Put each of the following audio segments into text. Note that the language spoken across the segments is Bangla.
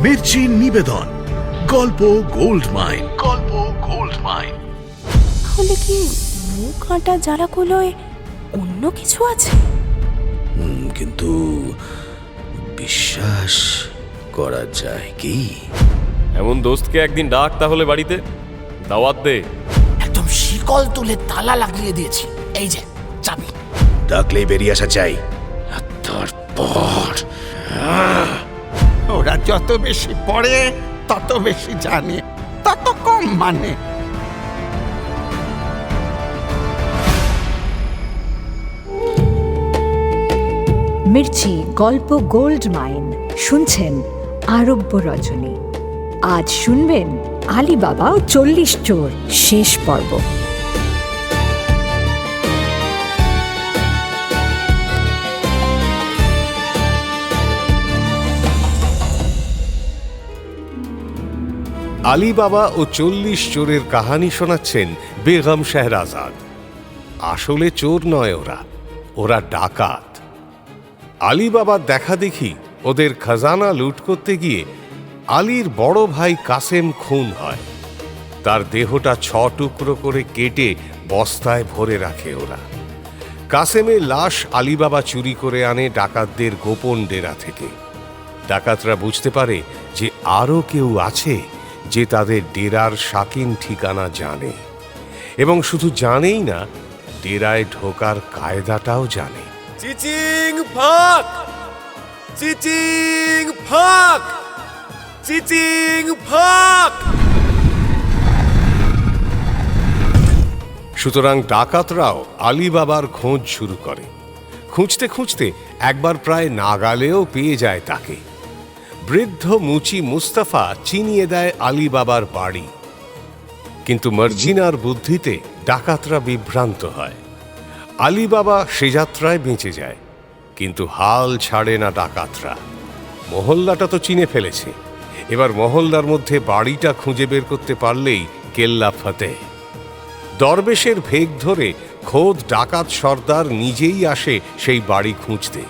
মির্চি নিবেদন, গল্প গোল্ড মাইন। গল্প গোল্ড মাইন। তাহলে কি মুখ কাঁটা জ্বালাগুলোয় অন্য কিছু আছে? কিন্তু বিশ্বাস করা যায় কি? এমন দোস্তকে একদিন ডাক তাহলে বাড়িতে, দাওয়াত দে। একদম শিকল তুলে তালা লাগিয়ে দিয়েছি, এই যে চাবি। ডাকলেই বেরিয়ে আসা চাই। আর তারপর ওরা যত বেশি পড়ে তত বেশি জানে, তত কম মানে। মির্চি গল্প গোল্ড মাইন শুনছেন আরব্য রজনী। আজ শুনবেন আলিবাবা ও 40 চোর শেষ পর্ব। আলিবাবা ও 40 চোরের কাহানি শোনাচ্ছেন বেগম শেহরাজাদ। আসলে চোর নয়, ওরা ডাকাত। আলিবাবার দেখা দেখি ওদের খাজানা লুট করতে গিয়ে আলীর বড় ভাই কাসেম খুন হয়। তার দেহটা 6 টুকরো করে কেটে বস্তায় ভরে রাখে ওরা। কাসেমের লাশ আলিবাবা চুরি করে আনে ডাকাতদের গোপন ডেরা থেকে। ডাকাতরা বুঝতে পারে যে আরও কেউ আছে যে তাদের ডেরার শাকিন ঠিকানা জানে, এবং শুধু জানেই না, ডেরায় ঢোকার কায়দাটাও জানে। চিচিং ফাক, চিচিং ফাক, চিচিং ফাক। সুতরাং ডাকাতরাও আলিবাবার খোঁজ শুরু করে। খুঁজতে খুঁজতে একবার প্রায় নাগালেও পেয়ে যায় তাকে। বৃদ্ধ মুচি মুস্তাফা চিনিয়ে দেয় আলিবাবার বাড়ি। কিন্তু মার্জিনার বুদ্ধিতে ডাকাতরা বিভ্রান্ত হয়। আলিবাবা সে যাত্রায় বেঁচে যায়, কিন্তু হাল ছাড়ে না ডাকাতরা। মহল্লাটা তো চিনে ফেলেছে, এবার মহল্লার মধ্যে বাড়িটা খুঁজে বের করতে পারলেই কেল্লা ফতেহ। দরবেশের ভেগ ধরে খোদ ডাকাত সর্দার নিজেই আসে সেই বাড়ি খুঁজতে,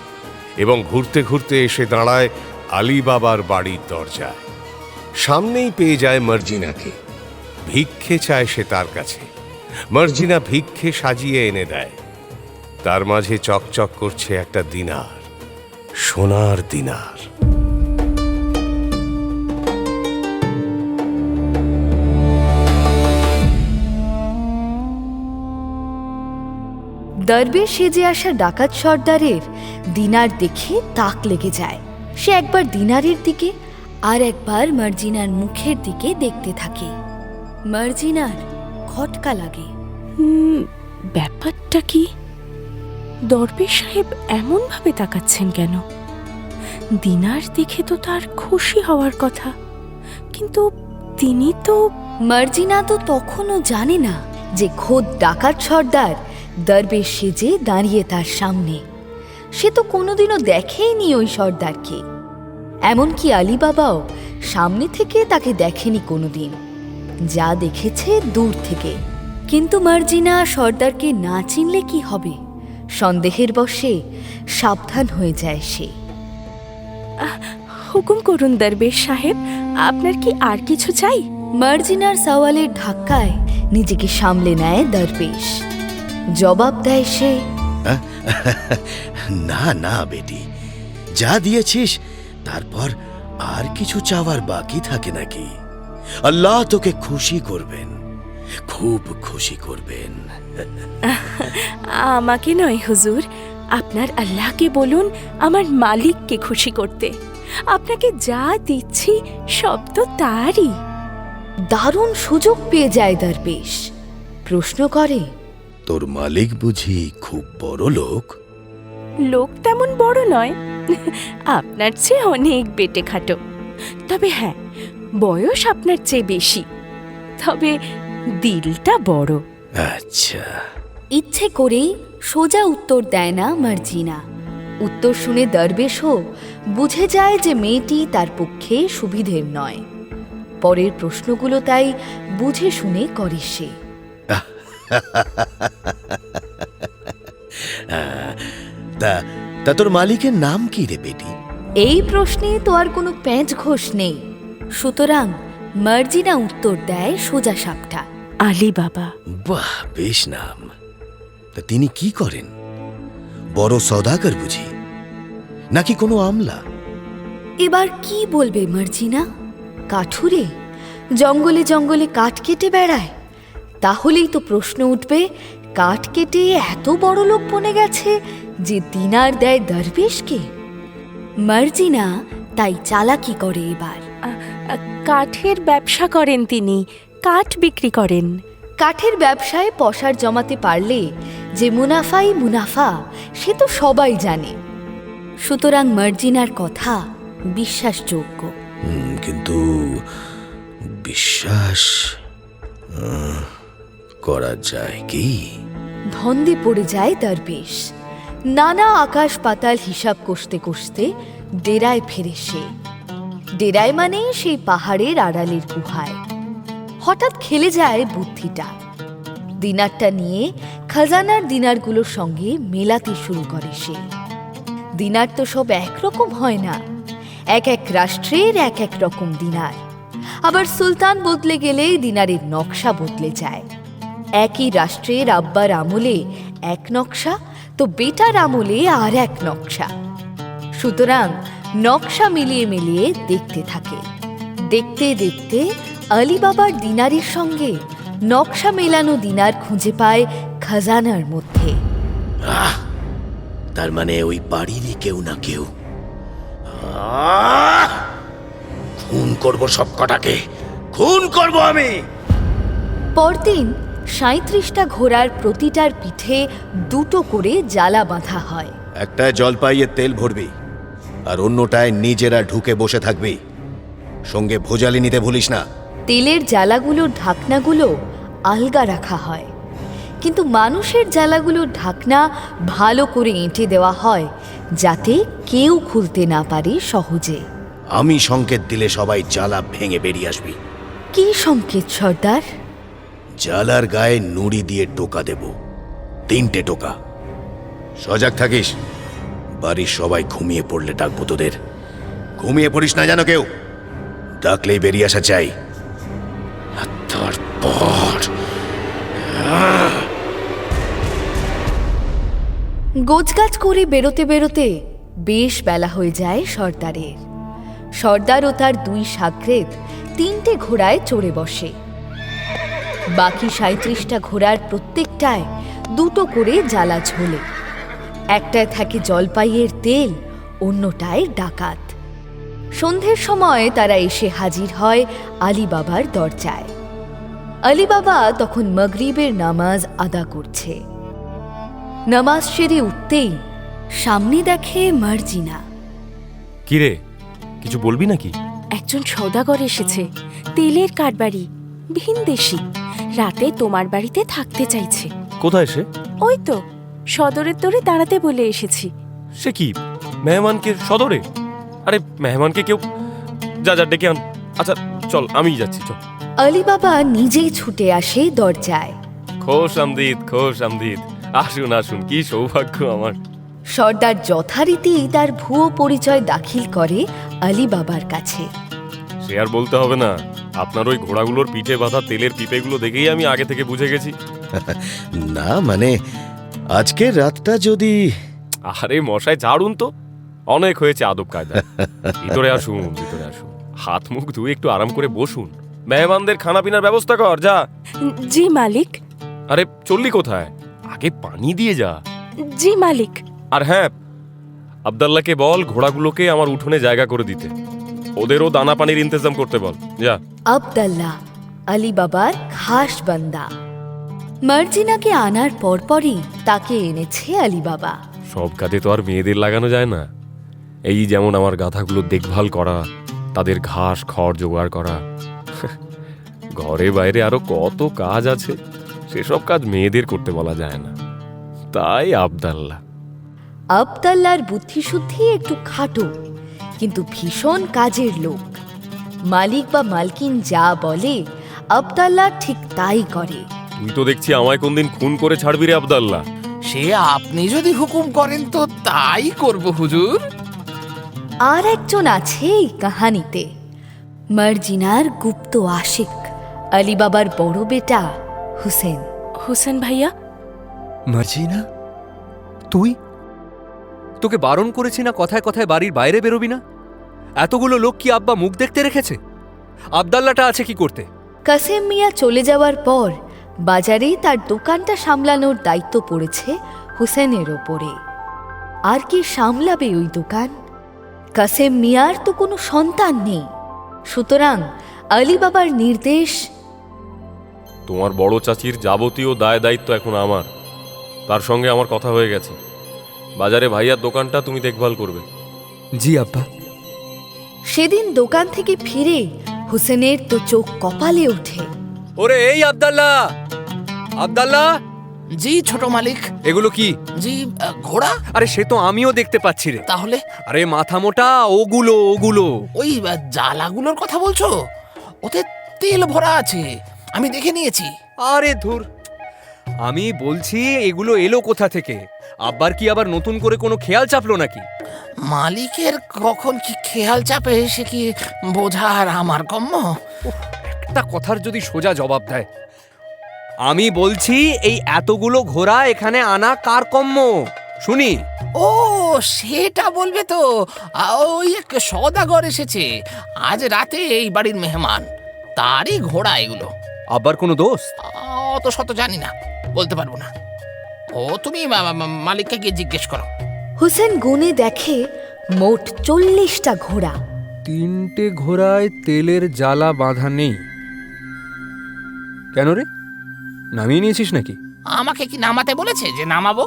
এবং ঘুরতে ঘুরতে এসে দাঁড়ায় আলিবাবার বাড়ির দরজায়। সামনেই পেয়ে যায় মার্জিনাকে। ভিক্ষে চায় সে তার কাছে। মার্জিনা ভিক্ষে সাজিয়ে এনে দেয়। তার মাঝে চকচক করছে একটা দিনার, সোনার দিনার। দরবেশ সেজে আসা ডাকাত সর্দারের দিনার দেখে তাক লেগে যায়। সে একবার দিনারের দিকে আর একবার মার্জিনার মুখের দিকে দেখতে থাকে। মার্জিনার খটকা লাগে। ব্যাপারটা কি? দরবেশ সাহেব এমন ভাবে তাকাচ্ছেন কেন? দিনার দেখে তো তার খুশি হওয়ার কথা, কিন্তু তিনি তো... মার্জিনা তো তখনও জানে না যে খোদ ডাকাত সর্দার দরবেশ সেজে দাঁড়িয়ে তার সামনে। সে তো কোনোদিনও দেখেইনি ওই সর্দারকে। এমনকি আলিবাবাও সামনে থেকে তাকে দেখেনি কোনোদিন, যা দেখেছে দূর থেকে। কিন্তু মার্জিনা সর্দারকে না চিনলে কি হবে? সন্দেহের বশে সাবধান হয়ে যায় সে। হুকুম করুন দরবেশ সাহেব, আপনার কি আর কিছু চাই? মার্জিনার সওয়ালের ধাক্কায় নিজেকে সামলে নেয় দরবেশ। জবাব দেয় সে, না না বেটি, যা দিয়েছিস তারপর আর কিছু চাওয়ার বাকি থাকে নাকি? আল্লাহ তোকে খুশি করবেন, খুব খুশি করবেন। আমাকে নয় হুজুর, আপনার আল্লাহকে বলুন আমার মালিককে খুশি করতে। আপনাকে যা দিচ্ছি সব তো তারই। দারুণ সুযোগ পেয়ে যায় দরবেশ। প্রশ্ন করে, তোর মালিক বুঝি খুব বড় লোক? লোক তেমন বড় নয়, আপনার চেয়ে অনেক বেটে খাটো। তবে হ্যাঁ, বয়স আপনার চেয়ে বেশি, তবে দিলটা বড়। আচ্ছা। ইচ্ছে করেই সোজা উত্তর দেয় না মার্জিনা। উত্তর শুনে দরবেশও বুঝে যায় যে মেয়েটি তার পক্ষে সুবিধের নয়। পরের প্রশ্নগুলো তাই বুঝে শুনে করে সে। তা তোর মালিকের নাম কি রে বেটি? এই প্রশ্নে তো আর কোনো প্যাঁচ ঘোষ নেই, সুতরাং মার্জিনা উত্তর দেয় সোজা সাপটা। আলী বাবা। বাহ, বেশ নাম। তা তিনি কি করেন? বড় সওদাগর বুঝি, নাকি কোনো আমলা? এবার কি বলবে মার্জিনা? কাঠুরে জঙ্গলে জঙ্গলে কাঠ কেটে বেড়ায়? তাহলেই তো প্রশ্ন উঠবে, কাঠ কেটে এত বড় লোক বনে গেছে যে দিনার দেয় দরবেশকে? মার্জিনা তাই চালাকি করে এবার। কাঠের ব্যবসা করেন তিনি, কাঠ বিক্রি করেন। কাঠের ব্যবসায় পসার জমাতে পারলে যে মুনাফাই মুনাফা, সে তো সবাই জানে। সুতরাং মার্জিনার কথা বিশ্বাসযোগ্য। কিন্তু বিশ্বাস করা যায় কি? ধন্দে পড়ে যায় দরবেশ। নানা আকাশ পাতাল হিসাব কষতে কষতে ডেরায় ফেরে সে। ডেরায় মানে সেই পাহাড়ের আড়ালের গুহায়। হঠাৎ খেলে যায় বুদ্ধিটা। দিনারটা নিয়ে খাজানার দিনারগুলোর সঙ্গে মেলাতে শুরু করে সে। দিনার তো সব একরকম হয় না, এক এক রাষ্ট্রের এক এক রকম দিনার। আবার সুলতান বদলে গেলে দিনারের নকশা বদলে যায়। একই রাষ্ট্রের আব্বার আমলে এক নকশা, তো বেটার আমলে আর এক নকশা। সুতরাং নকশা মিলিয়ে মিলিয়ে দেখতে থাকে। দেখতে দেখতে আলী বাবার দিনারের সঙ্গে নকশা মেলানো দিনার খুঁজে পায় খাজানার মধ্যে। তার মানে ওই বাড়িরই কেউ না কেউ। খুন করব সব কটাকে, খুন করব আমি। পরদিন ৩৭টা ঘোড়ার প্রতিটার পিঠে দুটো করে জ্বালা বাঁধা হয়। একটায় জলপাইয়ের তেল ভরবি, আর অন্যটায় নিজেরা ঢুকে বসে থাকবি। সঙ্গে ভোজালি নিতে ভুলিস না। তেলের জ্বালাগুলোর ঢাকনাগুলো আলগা রাখা হয়, কিন্তু মানুষের জ্বালাগুলোর ঢাকনা ভালো করে এঁটে দেওয়া হয়, যাতে কেউ খুলতে না পারে সহজে। আমি সংকেত দিলে সবাই জ্বালা ভেঙে বেরিয়ে আসবি। কি সংকেত সর্দার? জ্বালার গায়ে নুড়ি দিয়ে টোকা দেব, 3টে টোকা। সজাগ থাকিস। বাড়ির সবাই ঘুমিয়ে পড়লে ডাকবো তোদের। ঘুমিয়ে পড়িস না যেন কেউ। ডাকলেই বেরিয়ে আসা চাই। আর তারপর গোছগাছ করে বেরোতে বেরোতে বেশ বেলা হয়ে যায় সর্দারের। সর্দার ও তার 2 সাগরেদ 3টে ঘোড়ায় চড়ে বসে। বাকি ৩৭টা ঘোড়ার প্রত্যেকটায় দুটো করে জ্বালা ঝোলে। একটায় থাকে জলপাইয়ের তেল, অন্যটায় ডাকাত। সন্ধ্যের সময় তারা এসে হাজির হয় আলী বাবার দরজায়। আলী বাবা তখন মাগরিবের নামাজ আদা করছে। নামাজ সেরে উঠতেই সামনে দেখে মার্জিনা। কিরে, কিছু বলবি নাকি? একজন সওদাগর এসেছে, তেলের কারবারি, ভিনদেশী। রাতে তোমার বাড়িতে থাকতে চাইছে। কোথায় সে? ওই তো সদরের তোরে দাঁড়াতে বলে এসেছি। সে কি মেহমানকে সদরে? আরে মেহমানকে কেউ যা যা ডেকে আন। আচ্ছা চল, আমিই যাচ্ছি, চল। আলী বাবা নিজেই ছুটে আসে দরজায়। খোশ আমদিদ, খোশ আমদিদ। আসুন আসুন, কি সৌভাগ্য আমার। সর্দার যথারীতি তার ভুয়ো পরিচয় দাখিল করে আলী বাবার কাছে। সে আর বলতে হবে না, আপনার ওই ঘোড়াগুলোর পিঠে বাঁধা তেলের পিপেগুলো দেখেই আমি আগে থেকে বুঝে গেছি। না মানে আজকের রাতটা যদি... আরে মশাই ছাড়ুন তো, অনেক হয়েছে আদব কায়দা। ভিতরে আসুন, ভিতরে আসুন। হাত মুখ ধুয়ে একটু আরাম করে বসুন। মেহমানদের খানা পিনার ব্যবস্থা কর, যা। জি মালিক। আরে চললি কোথায়? আগে পানি দিয়ে যা। জি মালিক। আর হ্যাঁ, আব্দাল্লাহকে বল ঘোড়াগুলোকে আমার উঠোনে জায়গা করে দিতে। ওদেরও দানা পানির ইন্তজাম করতে বল, যা। আব্দাল্লাহ আলী বাবার খাস বান্দা। মার্জিনাকে আনার পরপরই তাকে এনেছে আলী বাবা। সব কাজে তো আর মেয়েদের লাগানো যায় না। এই যেমন আমার গাধাগুলো দেখভাল করা, তাদের ঘাস খড় জোগাড় করা। ঘরে বাইরে আরো কত কাজ আছে, সেসব কাজ মেয়েদের করতে বলা যায় না। তাই আব্দাল্লাহ। আব্দাল্লাহর বুদ্ধিশুদ্ধি একটু খাটো, কিন্তু ভীষণ কাজের লোক। মালিক বা মালকিন যা বলে আব্দাল্লাহ ঠিক তাই করে। তুই তো দেখছি আমায় কোনদিন খুন করে ছাড়বি রে আব্দাল্লাহ। সে আপনি যদি হুকুম করেন তো তাই করব হুজুর। আর একজন আছে এই কাহানিতে, মার্জিনার গুপ্ত আশিক, আলী বাবার বড় বেটা হুসেন। হোসেন ভাইয়া, মার্জিনা, তুই? তোকে বারণ করেছি না কথায় কথায় বাড়ির বাইরে বেরোবি না? এতগুলো লোক কি আব্বা মুখ দেখতে রেখেছে? আব্দাল্লাটা আছে কি করতে? কাসেম মিয়া চলে যাওয়ার পর বাজারে তার দোকানটা সামলানোর দায়িত্ব পড়েছে হুসেনের ওপরে। আর কি সামলাবে ওই দোকান? কাসেম মিয়ার তো কোনো সন্তান নেই, সুতরাং আলী বাবার নির্দেশ, তোমার বড় চাচির যাবতীয় দায় দায়িত্ব এখন আমার। তার সঙ্গে আমার কথা হয়ে গেছে, বাজারে ভাইয়ার দোকানটা তুমি দেখভাল করবে। জি আব্বা। সেদিন দোকান থেকে ফিরে হুসেনের তো চোখ কপালে ওঠে। ওরে এই আব্দাল্লাহ, আব্দাল্লাহ! জি ছোট মালিক। এগুলো কি? জি ঘোড়া। আরে সে তো আমিও দেখতে পাচ্ছি রে। তাহলে? আরে মাথা মোটা ওগুলো ওগুলো। ওই জ্বালাগুলোর কথা বলছো? ওতে তেল ভরা আছে, আমি দেখে নিয়েছি। আরে ধুর, আমি বলছি এগুলো এলো কোথা থেকে? আব্বার কি আবার নতুন করে কোনো খেয়াল চাপলো নাকি? মালিকের কখন কি খেয়াল চাপে সে কি বোঝা আর আমার কম্য? একটা কথার যদি সোজা জবাব দেয়। আমি বলছি এই এতগুলো ঘোড়া এখানে আনা কার কম্য শুনি? ও সেটা বলবে তো, ওই এক সওদাগর এসেছে আজ রাতে এই বাড়ির মেহমান, তারই ঘোড়া এগুলো। আব্বার কোনো দোষ? অত শত জানি না, বলতে পারবো না। ও তুমি মালিককে গিয়ে জিজ্ঞেস করো। হুসেন গুনে দেখে মোট 40টা ঘোড়া। 3টে ঘোড়ায় তেলের জ্বালা বাঁধা নেই কেন রে? নামিয়ে নিয়েছিস নাকি? আমাকে কি নামাতে বলেছে যে নামাবো?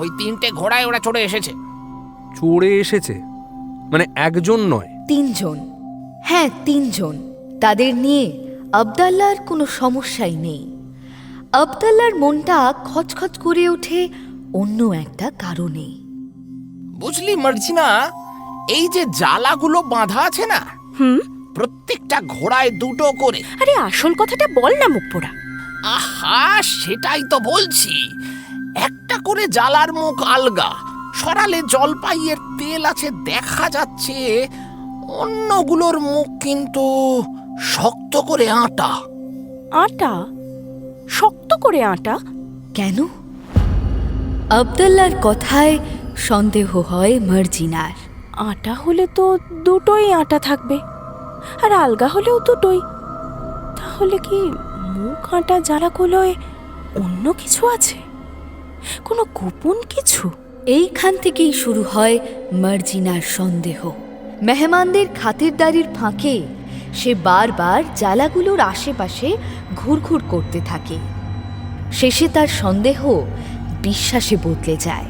ওই 3টে ঘোড়ায় ওরা চড়ে এসেছে। চড়ে এসেছে মানে একজন নয়? 3 জন। হ্যাঁ 3 জন। তাদের নিয়ে আব্দাল্লাহর কোনো সমস্যাই নেই। আব্দাল্লাহর মনটা খচখচ করে ওঠে অন্য একটা কারণে। বুঝলি মার্জিনা, এই যে জ্বালাগুলো বাঁধা আছে না, প্রত্যেকটা ঘোড়ায় 2টো করে। আরে আসল কথাটা বল না মুখ পোড়া। আহা সেটাই তো বলছি, একটা করে জ্বালার মুখ আলগা, সরালে জলপাইয়ের তেল আছে দেখা যাচ্ছে, অন্যগুলোর মুখ কিন্তু শক্ত করে আটা। আটা? শক্ত করে আটা? কেন? আব্দাল্লাহর কথায় সন্দেহ হয় মার্জিনার। আটা হলে তো দুটোই আটা থাকবে, আর আলগা হলেও দুটোই। তাহলে কি মুখ আটা জ্বালাগুলোয় অন্য কিছু আছে, কোনো গোপন কিছু? এইখান থেকেই শুরু হয় মার্জিনার সন্দেহ। মেহমানদের খাতিরদারির ফাঁকে সে বারবার জ্বালাগুলোর আশেপাশে ঘুরঘুর করতে থাকে। শেষে তার সন্দেহ বিশ্বাসে বদলে যায়।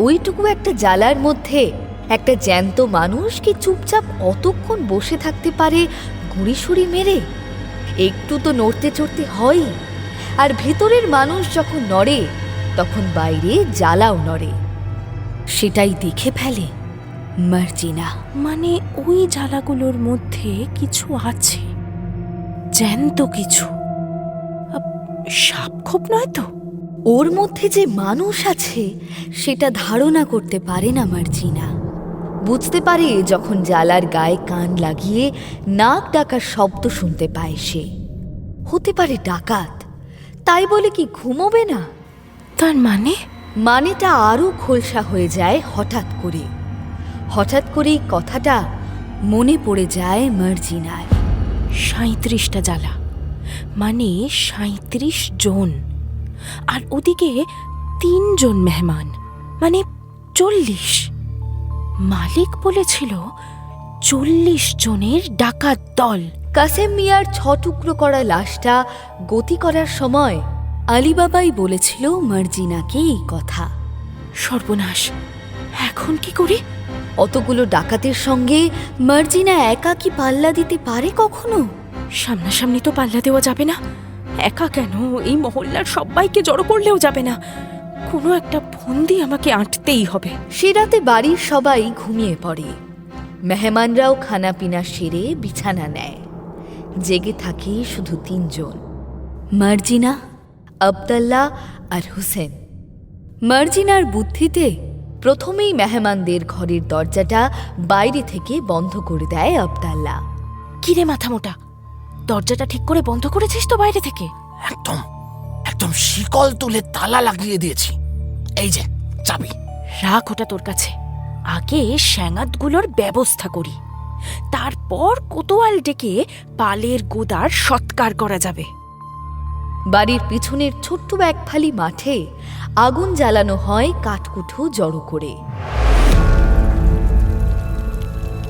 ওইটুকু একটা জ্বালার মধ্যে একটা জ্যান্ত মানুষ কি চুপচাপ অতক্ষণ বসে থাকতে পারে গুঁড়িসুড়ি মেরে? একটু তো নড়তে চড়তে হয়, আর ভেতরের মানুষ যখন নড়ে তখন বাইরে জ্বালাও নড়ে। সেটাই দেখে ফেলে মার্জিনা। মানে ওই জ্বালাগুলোর মধ্যে কিছু আছে, জ্যান্ত কিছু। সাপ খোপ নয় তো? ওর মধ্যে যে মানুষ আছে সেটা ধারণা করতে পারে না মার্জিনা। বুঝতে পারে যখন জ্বালার গায়ে কান লাগিয়ে নাক ডাকার শব্দ শুনতে পায় সে। হতে পারে ডাকাত, তাই বলে কি ঘুমোবে না? তার মানে? মানেটা আরও খোলসা হয়ে যায় হঠাৎ করে। হঠাৎ করেই কথাটা মনে পড়ে যায় মার্জিনার। 37টা জ্বালা, মানে 37 জন, আর ওদিকে 3 জন মেহমান, মানে 40। মালিক বলেছিল 40 জনের ডাকাত দল। কাসেম মিয়ার 6 টুকরো করা লাশটা গতি করার সময় আলীবাবাই বলেছিল মার্জিনাকে এই কথা। সর্বনাশ, এখন কি করি? অতগুলো ডাকাতের সঙ্গে মার্জিনা একা কি পাল্লা দিতে পারে কখনো? সামনাসামনি তো পাল্লা দেওয়া যাবে না। একা কেন, এই মহল্লার সবাইকে জড়ো করলেও যাবে না। কোনো একটা ফন্দি আমাকে আঁটতেই হবে। সে রাতে বাড়ির সবাই ঘুমিয়ে পড়ে। মেহমানরাও খানাপিনা সেরে বিছানা নেয়। জেগে থাকে শুধু 3 জন, মার্জিনা, আব্দাল্লাহ আর হুসেন। মার্জিনার বুদ্ধিতে প্রথমেই মেহমানদের ঘরের দরজাটা বাইরে থেকে বন্ধ করে দেয় আবদাল্লা। কিরে মাথা মোটা, দরজাটা ঠিক করে বন্ধ করেছিস তো বাইরে থেকে? একদম একদম শিকল তুলে তালা লাগিয়ে দিয়েছি। এই যে চাবি। রাখ ওটা তোর কাছে, আগে শ্যাঙাতগুলোর ব্যবস্থা করি, তারপর কোতোয়াল ডেকে পালের গোদার সৎকার করা যাবে। বাড়ির পিছনের ছোট্ট একফালি মাঠে আগুন জ্বালানো হয় কাঠকুঠো জড়ো করে।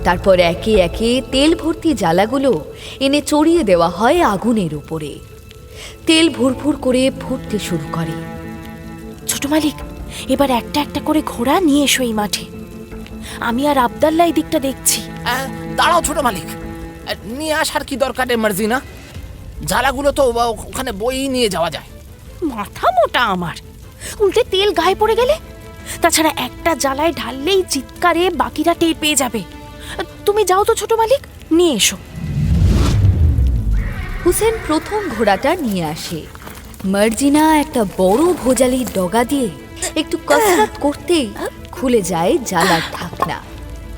তারপর একে একে তেল ভর্তি জ্বালাগুলো এনে চড়িয়ে দেওয়া হয় আগুনের উপরে। তেল ভুরভুর করে ফুটতে শুরু করে। ছোট মালিক, এবার একটা একটা করে ঘোড়া নিয়ে এসো এই মাঠে, আমি আর আবদাল্লা এই দিকটা দেখছি। দাঁড়াও ছোট মালিক, নিয়ে আসার কি দরকার মার্জি না? জ্বালাগুলো তো ওখানে বই নিয়ে যাওয়া যায়। মাথা মোটা আমার, উল্টে তেল গায়ে পড়ে গেলে? তাছাড়া একটা জ্বালায় ঢাললেই চিৎকারে বাকিরা টের পেয়ে যাবে। তুমি যাও তো ছোট মালিক, নিয়ে এসো। হুসেন প্রথম ঘোড়াটা নিয়ে আসে। মার্জিনা একটা বড় ভোজালির ডগা দিয়ে একটু কসরত করতেই খুলে যায় জ্বালার ঢাকনা।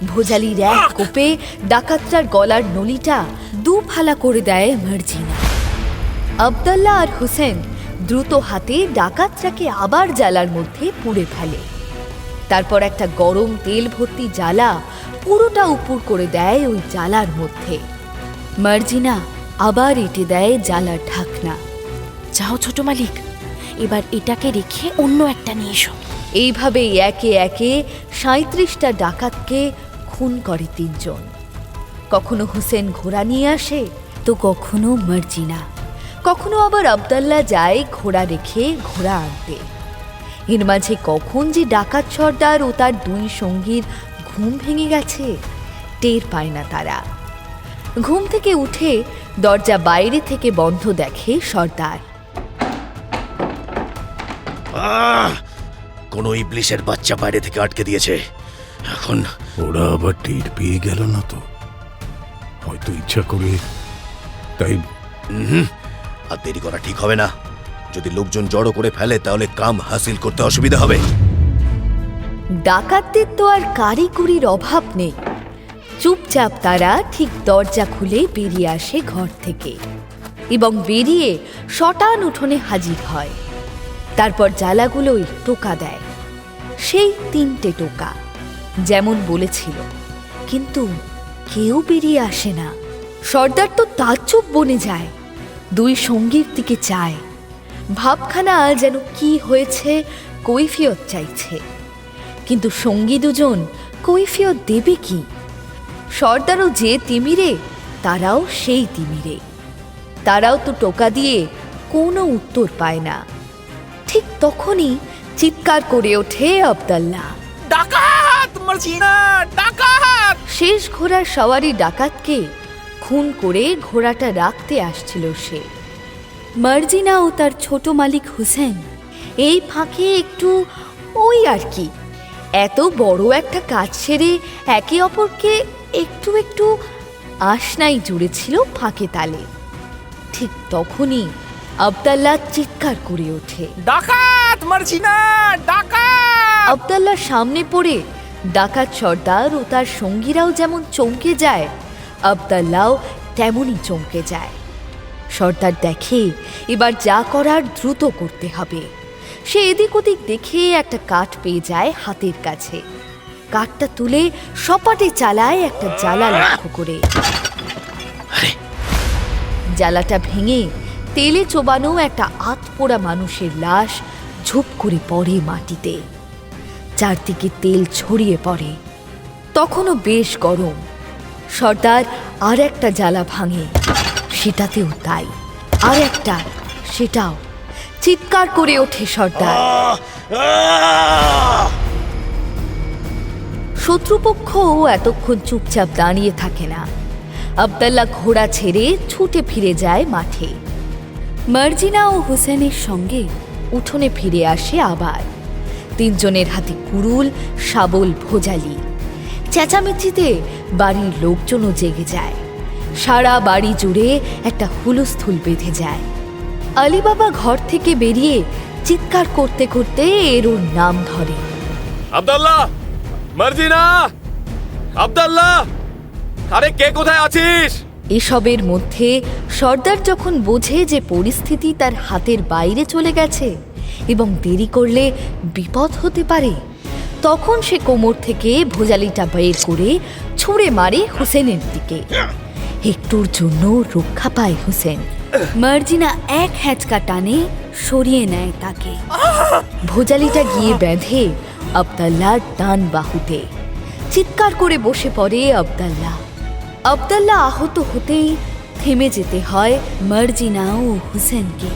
ভোজালির এক কোপে ডাকাতটার গলার নলিটা দু ফালা করে দেয় মার্জিনা। আবদাল্লা আর হুসেন দ্রুত হাতে ডাকাতটাকে আবার জ্বালার মধ্যে পুড়ে ফেলে। তারপর একটা গরম তেল ভর্তি জ্বালা পুরোটা উপুর করে দেয় ওই জ্বালার মধ্যে। মার্জিনা আবার এঁটে দেয় জ্বালার ঢাকনা। যাও ছোট মালিক, এবার এটাকে রেখে অন্য একটা নিয়ে এসো। এইভাবেই একে একে ৩৭টা ডাকাতকে খুন করে ৩ জন। কখনো হুসেন ঘোড়া নিয়ে আসে, তো কখনো মার্জিনা, কখনো আবার আবদাল্লা যায় ঘোড়া রেখে ঘোড়া আনতে। এর মাঝে কখন যে ডাকাত সর্দার ও তার 2 সঙ্গীর ঘুম ভেঙে গেছে টের পায় না তারা। ঘুম থেকে উঠে দরজা বাইরে থেকে বন্ধ দেখে সর্দার। কোন ইবলিশের বাচ্চা বাইরে থেকে আটকে দিয়েছে। এখন ওরা আবার টের পেয়ে গেল না তো? হয়তো ইচ্ছা করে। তাই আর দেরি করা ঠিক হবে না। যদি লোকজন জড়ো করে ফেলে তাহলে কাম হাসিল করতে অসুবিধা হবে। ডাকাতদের তো আর কারিগরির অভাব নেই। চুপচাপ তারা ঠিক দরজা খুলে বেরিয়ে আসে ঘর থেকে এবং বেরিয়ে শটান উঠোনে হাজির হয়। তারপর জ্বালাগুলোই টোকা দেয়, সেই 3টে টোকা যেমন বলেছিল, কিন্তু কেউ বেরিয়ে আসে না। সর্দার তো তাজ্জব বনে যায়, 2 সঙ্গীর দিকে চায়, ভাবখানা যেন কি হয়েছে কৈফিয়ত চাইছে। কিন্তু সঙ্গী দুজন কৈফিয়ত দেবে কি? সর্দারও যে তিমিরে, তারাও সেই তিমিরে। তারাও তো টোকা দিয়ে কোনো উত্তর পায় না। ঠিক তখনই চিৎকার করে ওঠে আবদাল্লা, ডাকাত মার্জিনা, ডাকাত! শেষ ঘোড়ার সওয়ারি ডাকাতকে খুন করে ঘোড়াটা রাখতে আসছিল সে। মার্জিনা ও তার ছোট মালিক হুসেন এই ফাঁকে একটু ওই আর কি, এত বড় একটা কাজ সেরে একে অপরকে একটু একটু আশনাই জুড়েছিল ফাঁকে তালে। ঠিক তখনই আবদাল্লা চিৎকার করে ওঠে, ডাকাত মার্জিনা, ডাকাত! আবদাল্লার সামনে পড়ে ডাকাত সর্দার ও তার সঙ্গীরাও যেমন চমকে যায়, আবদাল্লাও তেমনই চমকে যায়। সর্দার দেখে এবার যা করার দ্রুত করতে হবে। সে এদিক ওদিক দেখে একটা কাঠ পেয়ে যায় হাতের কাছে। কাঠটা তুলে সপাটে চালায় একটা জ্বালা লক্ষ্য করে। জ্বালাটা ভেঙে তেলে চোবানো একটা আতপোড়া মানুষের লাশ ঝুপ করে পড়ে মাটিতে। চারদিকে তেল ছড়িয়ে পড়ে। তখনও বেশ গরম। সর্দার আর একটা জ্বালা ভাঙে, সেটাতেও তাই। আর একটা, সেটাও। চিৎকার করে ওঠে সর্দার। শত্রুপক্ষও এতক্ষণ চুপচাপ দাঁড়িয়ে থাকে না। আবদাল্লা ঘোড়া ছেড়ে ছুটে ফিরে যায় মাঠে। মার্জিনা ও হুসেনের সঙ্গে উঠোনে ফিরে আসে আবার। 3 জনের হাতে কুড়ুল, শাবল, ভোজালি। চেঁচামেচিতে বাড়ির লোকজনও জেগে যায়। সারা বাড়ি জুড়ে একটা হুলস্থুল বেঁধে যায়। আলীবাবা ঘর থেকে বেরিয়ে চিৎকার করতে করতে এর ওর নাম ধরে, আব্দাল্লাহ, মার্জিনা, আব্দাল্লাহ, আরে কে কোথায় আছিস? এসবের মধ্যে সর্দার যখন বোঝে যে পরিস্থিতি তার হাতের বাইরে চলে গেছে এবং দেরি করলে বিপদ হতে পারে, তখন সে কোমর থেকে ভোজালিটা বের করে ছুঁড়ে মারে হুসেনের দিকে। একটুর জন্য রক্ষা পায় হুসেন। মার্জিনা এক হ্যাঁচকা টানে সরিয়ে নেয় তাকে। ভোজালিটা গিয়ে বেঁধে আব্দাল্লাহর ডান বাহুতে। চিৎকার করে বসে পড়ে আব্দাল্লাহ। আব্দাল্লাহ আহত হতেই থেমে যেতে হয় মার্জিনা ও হুসেনকে।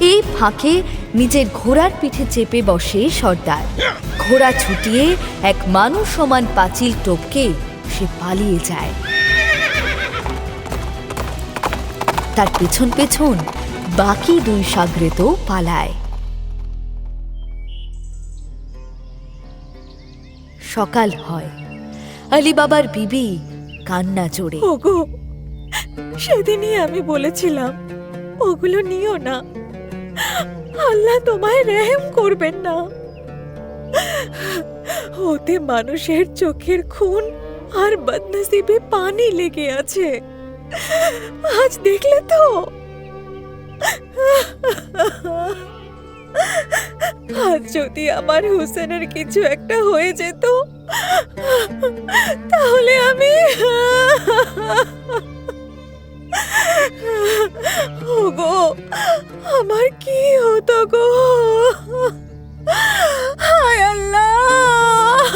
এই ফাঁকে নিজের ঘোড়ার পিঠে চেপে বসে সর্দার। ঘোড়া ছুটিয়ে এক মানুষ সমান পাঁচিল টপকে সে পালিয়ে যায়। তার পেছন পেছন বাকি দুই সাগরেতও পালায়। সকাল হয়। আলী বাবার বিবি কান্না জোড়ে। ওগো, সেদিনই আমি বলেছিলাম ওগুলো নিও না, আল্লাহ তোমায় রহম করবেন না। ওতে মানুষের চোখের খুন আর বদনসিবে পানি লেগে আছে। আজ দেখলে তো, আজ যদি আমার হুসেনের কিছু একটা হয়ে যেত তাহলে আমি ওগো, আমার কি হতো গো? হায় আল্লাহ!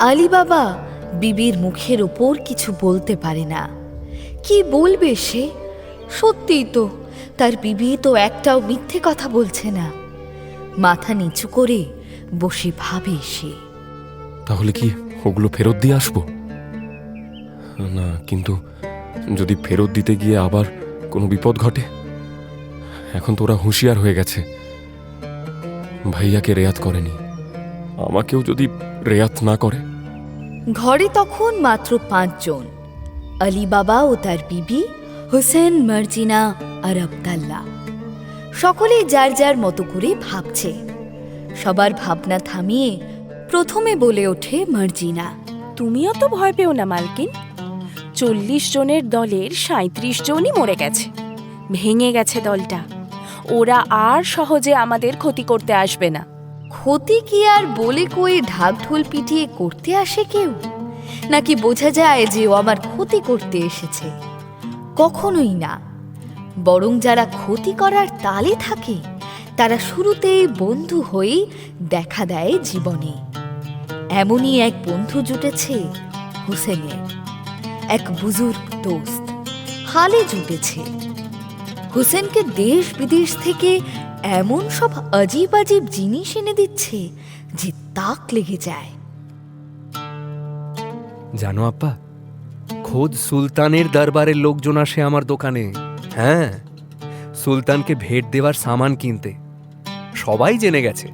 আলী বাবা বিবির মুখের ওপর কিছু বলতে পারে না। কি বলবে সে? সত্যিই তো, তার বিবি তো একটাও মিথ্যে কথা বলছে না। মাথা নিচু করে বসে ভাবে সে। তাহলে কি ওগুলো ফেরত দিয়ে আসবো? না, কিন্তু যদি ফেরত দিতে গিয়ে আবার কোনো বিপদ ঘটে? এখন তো ওরা হুঁশিয়ার হয়ে গেছে, ভাইয়াকে রেয়াত করেনি, আমাকেও যদি রেয়াত না করে। ঘরে তখন মাত্র 5 জন, আলী বাবা ও তার বিবি, হুসেন, মার্জিনা আর আব্দাল্লাহ। সকলেই যার যার মতো করে ভাবছে। সবার ভাবনা থামিয়ে প্রথমে বলে ওঠে মার্জিনা। তুমিও তো ভয় পেও না মালকিন, 40 জনের দলের 37 জনই মরে গেছে, ভেঙে গেছে দলটা। ওরা আর সহজে আমাদের ক্ষতি করতে আসবে না। ক্ষতি কি আর বলে কয়ে ঢাক ঢোল পিটিয়ে করতে আসে কেউ? নাকি বোঝা যায় যে ও আমার ক্ষতি করতে এসেছে? কখনোই না। বরং যারা ক্ষতি করার তালে থাকে তারা শুরুতেই বন্ধু হয়ে দেখা দেয় জীবনে। এমনই এক বন্ধু জুটেছে হুসেনের, এক বুজুর্গ দোস্ত হালে জুটেছে। হুসেনকে দেশ বিদেশ থেকে এমন সব আজীব আজীব জিনিস এনে দিচ্ছে যে তাক লেগে যায়। জানো আব্বা, খোদ সুলতানের দরবারের লোকজন আসে আমার দোকানে। হ্যাঁ, সুলতানকে ভেট দেওয়ার সামান কিনতে। সবাই জেনে গেছে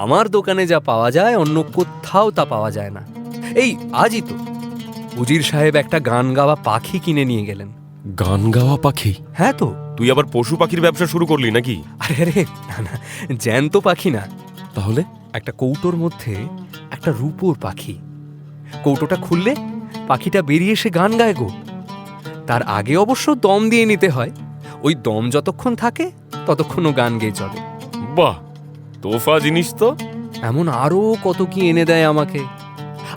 আমার দোকানে যা পাওয়া যায় অন্য কোথাও তা পাওয়া যায় না। এই আজই তো উজির সাহেব একটা গান গাওয়া পাখি কিনে নিয়ে গেলেন। গান গাওয়া পাখি? হ্যাঁ তো। তুই আবার পশু পাখির ব্যবসা শুরু করলি নাকি? আরে আরে না না, জ্যান্ত পাখি না। তাহলে? একটা কৌটোর মধ্যে একটা রূপোর পাখি। কৌটোটা খুললে পাখিটা বেরিয়ে এসে গান গায় গো। তার আগে অবশ্য দম দিয়ে নিতে হয়। ওই দম যতক্ষণ থাকে ততক্ষণও গান গেয়ে চলে। বাহ, তোফা জিনিস তো। এমন আরো কত কি এনে দেয় আমাকে।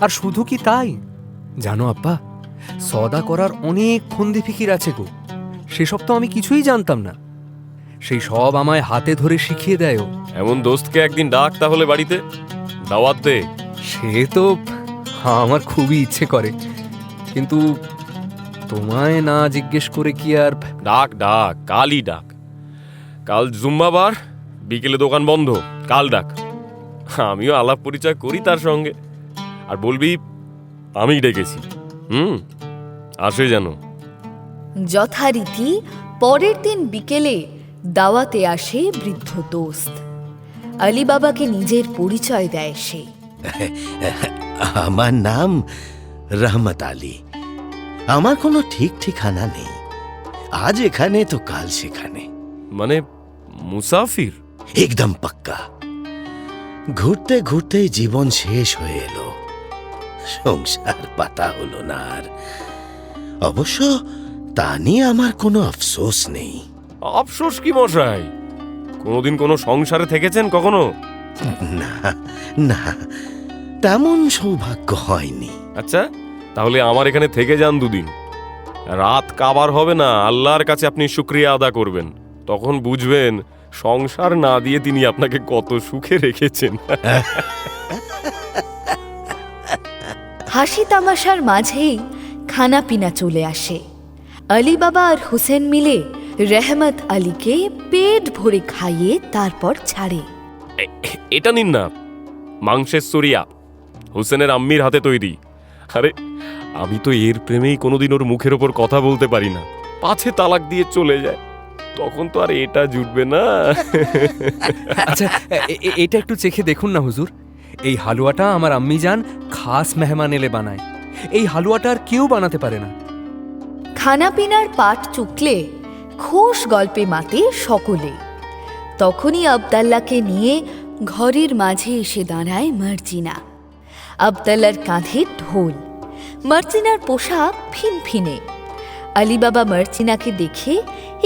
আর শুধু কি তাই, জানো আব্বা, সদা করার অনেক ফন্দি ফিকির আছে গো। সেসব তো আমি কিছুই জানতাম না। সেই সব আমায় হাতে ধরে শিখিয়ে দেয় ও। এমন দোস্তকে একদিন ডাক তাহলে বাড়িতে, দাওয়াত দে। সে তো আমার খুবই ইচ্ছে করে, কিন্তু তোমায় না জিজ্ঞেস করে কি আর। ডাক ডাক, কালই ডাক। কাল জুম্মাবার, বিকেলে দোকান বন্ধ, কাল ডাক। আমিও আলাপ পরিচয় করি তার সঙ্গে, আর বলবি আমি ডেকেছি। আসে যেন। যথারীতি পরের দিন বিকেলে দাওয়াতে আসে বৃদ্ধ দোস্ত। আলী বাবাকে নিজের পরিচয় দেয় সে। আমার নাম রহমত আলী। আমার কোনো ঠিক ঠিকানা নেই, আজ এখানে তো কাল সেখানে। মানে মুসাফির? একদম পাক্কা। ঘুরতে ঘুরতে জীবন শেষ হয়ে এলো, সংসার পাতা হলো না আর। অবশ্য তা নিয়ে আমার কোনো আফসোস নেই। আফসোস কি মশাই? কোনোদিন কোনো সংসারে থেকেছেন কখনো? না না, তেমন সৌভাগ্য হয়নি। আচ্ছা, তাহলে আমার এখানে থেকে যান দুদিন। রাত কাবার হবে না, আল্লাহর কাছে আপনি শুকরিয়া আদা করবেন। তখন বুঝবেন সংসার না দিয়ে তিনি আপনাকে কত সুখে রেখেছেন। হাসি তামাশার মাঝেই খানা পিনা চলে আসে। আলী বাবা আর হুসেন মিলে রহমত আলীকে পেট ভরে খাইয়ে তারপর ছাড়ে। এটা নিন না, মাংসের সরিয়া, হুসেনের আম্মির হাতে তৈরি। আরে আমি তো এর প্রেমেই কোনোদিন ওর মুখের ওপর কথা বলতে পারি না, পাছে তালাক দিয়ে চলে যায়। তখন তো আর এটা জুটবে না। আচ্ছা, এটা একটু চেখে দেখুন না হুজুর। এই হালুয়াটা আমার আম্মি জান খাস মেহমান এলে বানায়। এই হালুয়াটা আর কেউ বানাতে পারে না। খানা পিনার পাট চুকলে খোশ গল্পে মাতে সকলে। তখনই আবদাল্লাকে নিয়ে ঘরের মাঝে এসে দাঁড়ায় মার্জিনা। আবদাল্লার কাঁধে ঢোল, মার্জিনার পোশাক ফিনফিনে। আলী বাবা মার্জিনাকে দেখে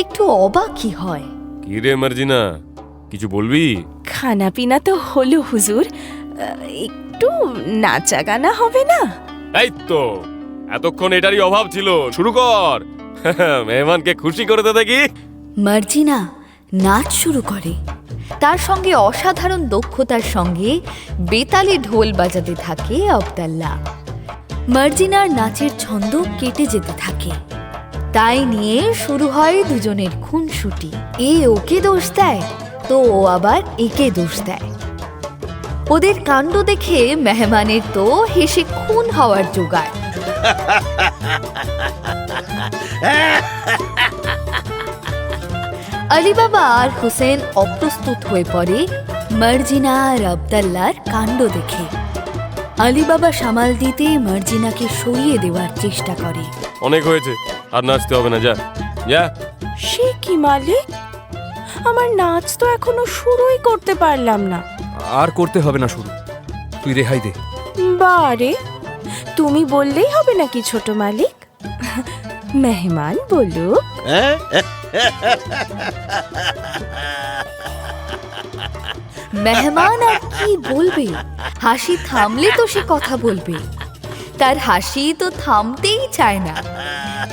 একটু অবাকই হয়। কি রে মার্জিনা, কিছু বলবি? খানা পিনা তো হলো হুজুর, একটু নাচা গানা হবে না? এই তো এতক্ষণ এটারই অভাব ছিল, শুরু কর। মেহমানকে খুশি করে দে দেখি। মার্জিনা নাচ শুরু করে। তার সঙ্গে অসাধারণ দক্ষতার সঙ্গে বেতালে ঢোল বাজাতে থাকে আবদাল্লাহ। মার্জিনার নাচের ছন্দ কেটে যেতে থাকে। তাই নিয়ে শুরু হয় দুজনের খুনসুটি। এ ওকে দোষ দেয়, তো ও আবার একে দোষ দেয়। ওদের কাণ্ড দেখে মেহমানের তো হেসে খুন হওয়ার জোগাড়। আলী বাবা আর হুসেন অপ্রস্তুত হয়ে পড়ে মার্জিনা আর আবদাল্লার কাণ্ড দেখে। আলী বাবা সামাল দিতে মার্জিনাকে সরিয়ে দেওয়ার চেষ্টা করে। অনেক হয়েছে, আর নাচতে হবে না, যা যা। সে কি মালিক, আমার নাচ তো এখনো শুরুই করতে পারলাম না। আর করতে হবে না শুরু, তুই রেহাই দে। বারে, তুমি বললেই হবে নাকি ছোট মালিক? মেহমান বলুক। মেহমান আর কি বলবে? হাসি থামলে তো সে কথা বলবে। তার হাসি তো থামতেই চায় না।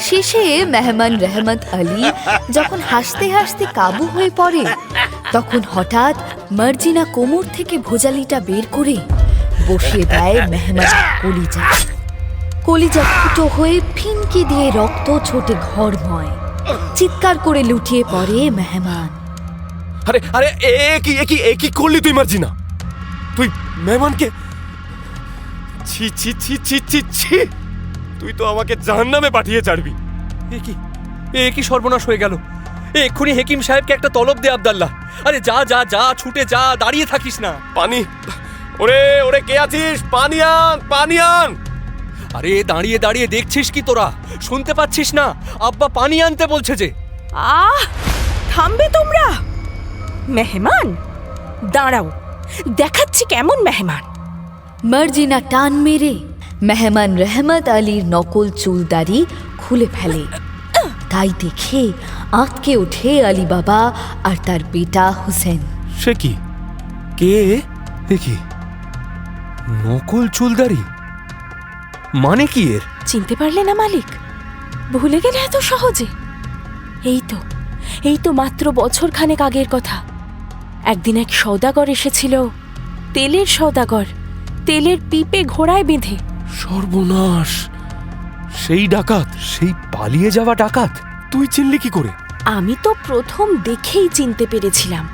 শেষে মেহমান রহমত আলী যখন হাসতে হাসতে কাবু হয়ে পড়ে, তখন হঠাৎ মার্জিনা কোমর থেকে ভোজালিটা বের করে বসিয়ে দেয় মেহমান কলিজা। কলিজা ফুটো হয়ে ফিনকি দিয়ে রক্ত ছোটে ঘরময়। চিৎকার করে লুটিয়ে পড়ে মেহমান। আরে আরে, এ কি করলি তুই মার্জিনা? তুই মেহমানকে, ছি ছি ছি ছি ছি ছি, তুই তো আমাকে জাহান্নামে পাঠিয়ে ছাড়বি। এ কি সর্বনাশ হয়ে গেল! এক্ষুনি হেকিম সাহেবকে একটা তলব দে আবদাল্লাহ। আরে যা যা যা, ছুটে যা, দাঁড়িয়ে থাকিস না। পানি, ওরে ওরে, কে আছিস? পানি আন, পানি আন। আরে দাঁড়িয়ে দাঁড়িয়ে দেখছিস কি তোরা? শুনতে পাচ্ছিস না? আব্বা পানি আনতে বলছে যে। আহ, থামবে তোমরা? মেহমান দাঁড়াও, দেখাচ্ছি কেমন মেহমান। মার্জিনা টান মেরে মেহমান রহমত আলীর নকল চুলদারি খুলে ফেলে। তাই দেখে আঁতকে ওঠে আলী বাবা আর তার বেটা হুসেন। সে কি? কে দেখি? নকল চুলদারি মানে কি এর? চিনতে পারলে না মালিক? ভুলে গেলে এত সহজে? এই তো মাত্র বছর খানেক আগের কথা। একদিন এক সওদাগর এসেছিল, তেলের সওদাগর, তেলের পিপে ঘোড়ায় বেঁধে। সর্বনাশ! সেই ডাকাত, সেই পালিয়ে যাওয়া ডাকাত! তুই চিনলি কি করে? আমি তো প্রথম দেখেই চিনতে পেরেছিলাম,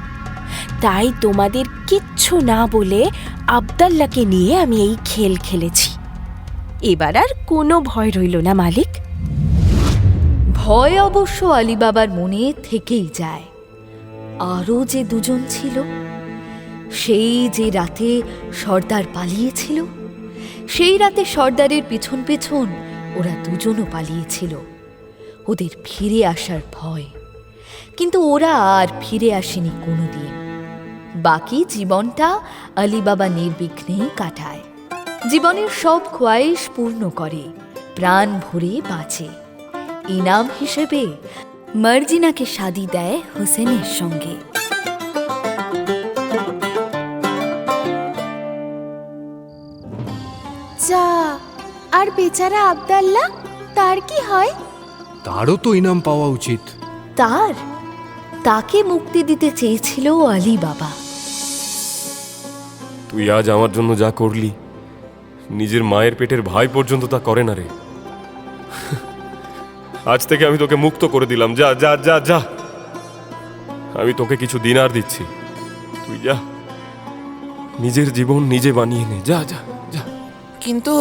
তাই তোমাদের কিচ্ছু না বলে আবদাল্লাকে নিয়ে আমি এই খেল খেলেছি। এবার আর কোনো ভয় রইল না মালিক। ভয় অবশ্য আলী বাবার মনে থেকেই যায়। আরও যে দুজন ছিল, সেই যে রাতে সর্দার পালিয়েছিল, সেই রাতে সর্দারের পিছন পেছন ওরা দুজনও পালিয়েছিল। ওদের ফিরে আসার ভয়। কিন্তু ওরা আর ফিরে আসেনি কোনোদিন। বাকি জীবনটা আলী বাবা নির্বিঘ্নেই কাটায়, জীবনের সব খোয়াইশ পূর্ণ করে, প্রাণ ভরে বাঁচে। ইনাম হিসেবে মার্জিনাকে শাদি দেয় হোসেনের সঙ্গে। যা, আর বেচারা আব্দাল্লাহ, তার কি হয়? তারও তো ইনাম পাওয়া উচিত। তাকে মুক্তি দিতে চেয়েছিল আলী বাবা। তুই আজ আমার জন্য যা করলি, নিজের মায়ের পেটের ভাই পর্যন্ত তা করে না রে। আজ থেকে আমি তোকে মুক্ত করে দিলাম। যা যা যা যা, আমি তোকে কিছু দিনার দিচ্ছি, তুই যা, নিজের জীবন নিজে বানিয়ে নে। যা যা যা। কিন্তু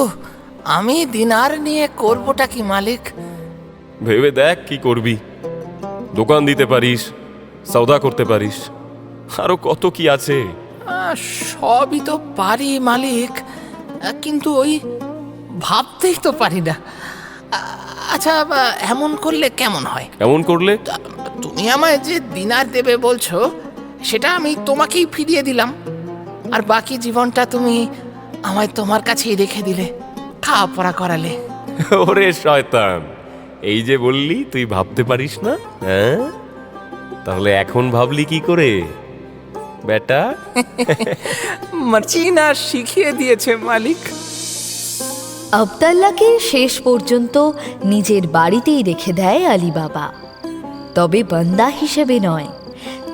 আমি দিনার নিয়ে করবোটা কি মালিক? ভেবে দেখ কি করবি। দোকান দিতে পারিস, সওদা করতে পারিস, আরো কত কি আছে। সবই তো পারি মালিক, কিন্তু ওই ভাবতেই তো পারি না। আচ্ছা, এমন করলে কেমন হয়? এমন করলে? তুমি আমায় যে দিনার দেবে বলছো, সেটা আমি তোমাকেই ফিরিয়ে দিলাম, আর বাকি জীবনটা তুমি আমায় তোমার কাছেই রেখে দিলে, খাওয়া পড়া করালে। ওরে শয়তান, এই যে বললি তুই ভাবতে পারিস না, হ্যাঁ? তাহলে এখন ভাবলি কি করে বেটা? মার্জিনা শিখিয়ে দিয়েছে মালিক। আব্দাল্লাহকে শেষ পর্যন্ত নিজের বাড়িতেই রেখে দেয় আলী বাবা, তবে বান্দা হিসেবে নয়,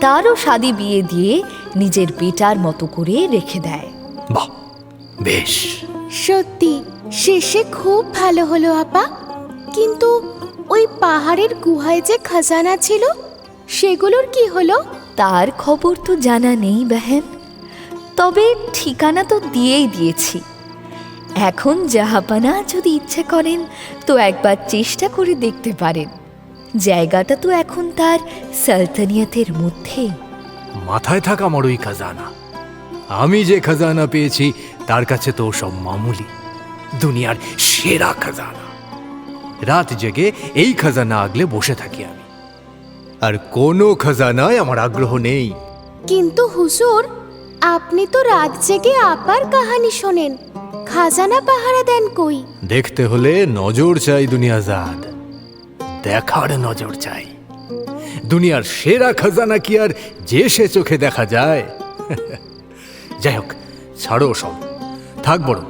তারও শাদি বিয়ে দিয়ে নিজের বেটার মতো করে রেখে দেয়। বাহ, বেশ। সত্যি শেষে খুব ভালো হলো আপা। কিন্তু ওই পাহাড়ের গুহায় যে খাজানা ছিল, সেগুলোর কি হলো? তার খবর তো জানা নেই বেহেন, তবে ঠিকানা তো দিয়েই দিয়েছি। এখন জাহাপানা যদি ইচ্ছে করেন তো একবার চেষ্টা করে দেখতে পারেন। জায়গাটা তো এখন তার সালতানিয়াতের মধ্যে। মাথায় থাকা আমার ওই খাজানা, আমি যে খাজানা পেয়েছি তার কাছে তো সব মামুলি, দুনিয়ার সেরা খাজানা। রাত জেগে এই খাজানা আগলে বসে থাকি আমি, আর কোনো খাজানায় আমার আগ্রহ নেই। কিন্তু হুজুর, আপনি তো রাত জেগে আপার কাহানি শোনেন, খাজানা পাহারা দেন কই? দেখতে হলে নজর চাই দুনিয়াজাদ, দেখার নজর চাই। দুনিয়ার সেরা খাজানা কি আর যে সে চোখে দেখা যায়? যাই হোক, ছাড়ো সব, থাক বরং